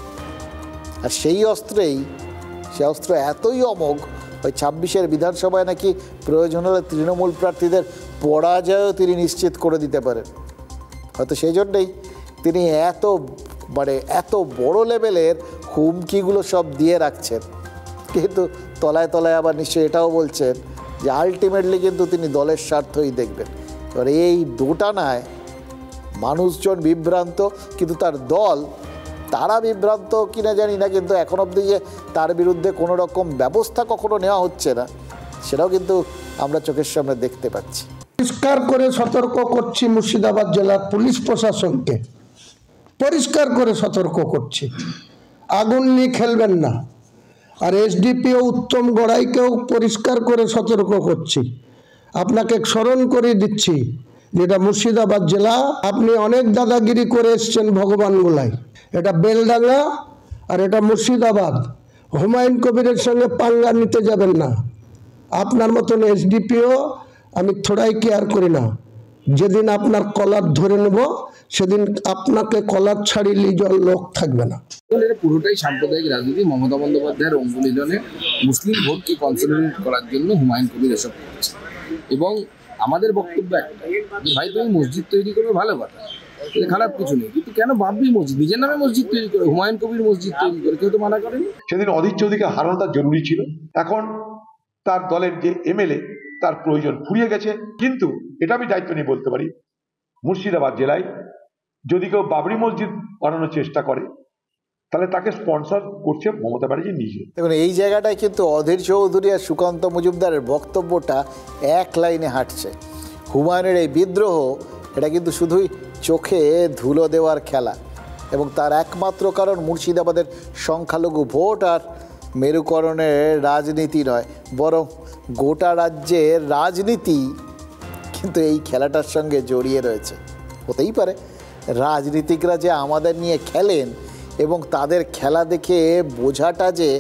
Speaker 2: আর সেই অস্ত্র এতই অমোঘ, ওই 26-এর বিধানসভায় নাকি প্রয়োজন হলে তৃণমূল প্রার্থীদের পরাজয়ও তিনি নিশ্চিত করে দিতে পারেন। হয়তো সেই জন্যেই তিনি এত বড় লেভেলের হুমকিগুলো সব দিয়ে রাখছেন। কিন্তু তলায় তলায় আবার নিশ্চয়ই এটাও বলছেন যে আলটিমেটলি কিন্তু তিনি দলের স্বার্থই দেখবেন। এবার এই দোটানায় মানুষজন বিভ্রান্ত, কিন্তু তার দল তারা বিভ্রান্ত কিনা জানি না, কিন্তু এখন অবধি যে তার বিরুদ্ধে কোনো রকম ব্যবস্থা কখনো নেওয়া হচ্ছে না সেটাও কিন্তু আমরা চোখের সামনে দেখতে পাচ্ছি।
Speaker 20: পরিষ্কার করে সতর্ক করছি মুর্শিদাবাদ জেলার পুলিশ প্রশাসনকে, পরিষ্কার করে সতর্ক করছি, আগুন নিয়ে খেলবেন না। আর এসডিপিও উত্তম গড়াইকেও পরিষ্কার করে সতর্ক করছি, আপনাকে স্মরণ করে দিচ্ছি যেটা মুর্শিদাবাদ জেলা, আপনি অনেক দাদাগিরি করে এসছেন ভগবানগোলায়, এটা বেলডাঙ্গা আর এটা মুর্শিদাবাদ। হুমায়ুন কবিরের সঙ্গে পাঙ্গা নিতে যাবেন না। আপনার মতন এসডিপিও আমি থোড়াই কেয়ার করি না, যেদিন আপনার কলার ধরে নেব সেদিন আপনাকে কলার ছাড়িয়ে লোক থাকবে না।
Speaker 9: এটা পুরোটাই সাম্প্রদায়িক রাজনীতি। মমতা বন্দ্যোপাধ্যায়ের অঙ্গুলিজনে মুসলিম ভোটকে কনসলিডেট করার জন্য হুমায়ুন কবির এসব করছে। এবং আমাদের বক্তব্য একটা, যে ভাই তুমি মসজিদ তৈরি করবে ভালো কথা, খারাপ কিছু নেই, কিন্তু কেন বাবরি মসজিদ নিজের নামে মসজিদ তৈরি করে, হুমায়ুন কবির মসজিদ তৈরি করে কেউ তো মানা করেনি।
Speaker 16: সেদিন অধীর চৌধুরীকে হারানোটা জরুরি ছিল। এখন তার দলের যে এমএলএ তার প্রয়োজন ফুরিয়ে গেছে। কিন্তু এটা আমি দায়িত্ব নিয়ে বলতে পারি, মুর্শিদাবাদ জেলায় যদি কেউ বাবরি মসজিদ বানানোর চেষ্টা করে তাহলে তাকে স্পন্সর করছে মমতা ব্যানার্জি নিজে।
Speaker 2: দেখুন, এই জায়গাটায় কিন্তু অধীর চৌধুরী আর সুকান্ত মজুমদারের বক্তব্যটা এক লাইনে হাঁটছে। হুমায়ুনের এই বিদ্রোহ এটা কিন্তু শুধুই চোখে ধুলো দেওয়ার খেলা, এবং তার একমাত্র কারণ মুর্শিদাবাদের সংখ্যালঘু ভোট আর মেরুকরণের রাজনীতি নয়, বরং গোটা রাজ্যের রাজনীতি কিন্তু এই খেলাটার সঙ্গে জড়িয়ে রয়েছে। হতেই পারে রাজনীতিকরা যে আমাদের নিয়ে খেলেন এবং তাদের খেলা দেখে বোঝাটা যে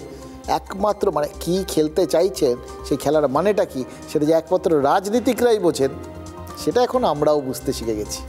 Speaker 2: একমাত্র মানে কি খেলতে চাইছেন, সেই খেলার মানেটা কি, সেটা যে একমাত্র রাজনীতিকরাই বোঝেন, সেটা এখন আমরাও বুঝতে শিখে গেছি।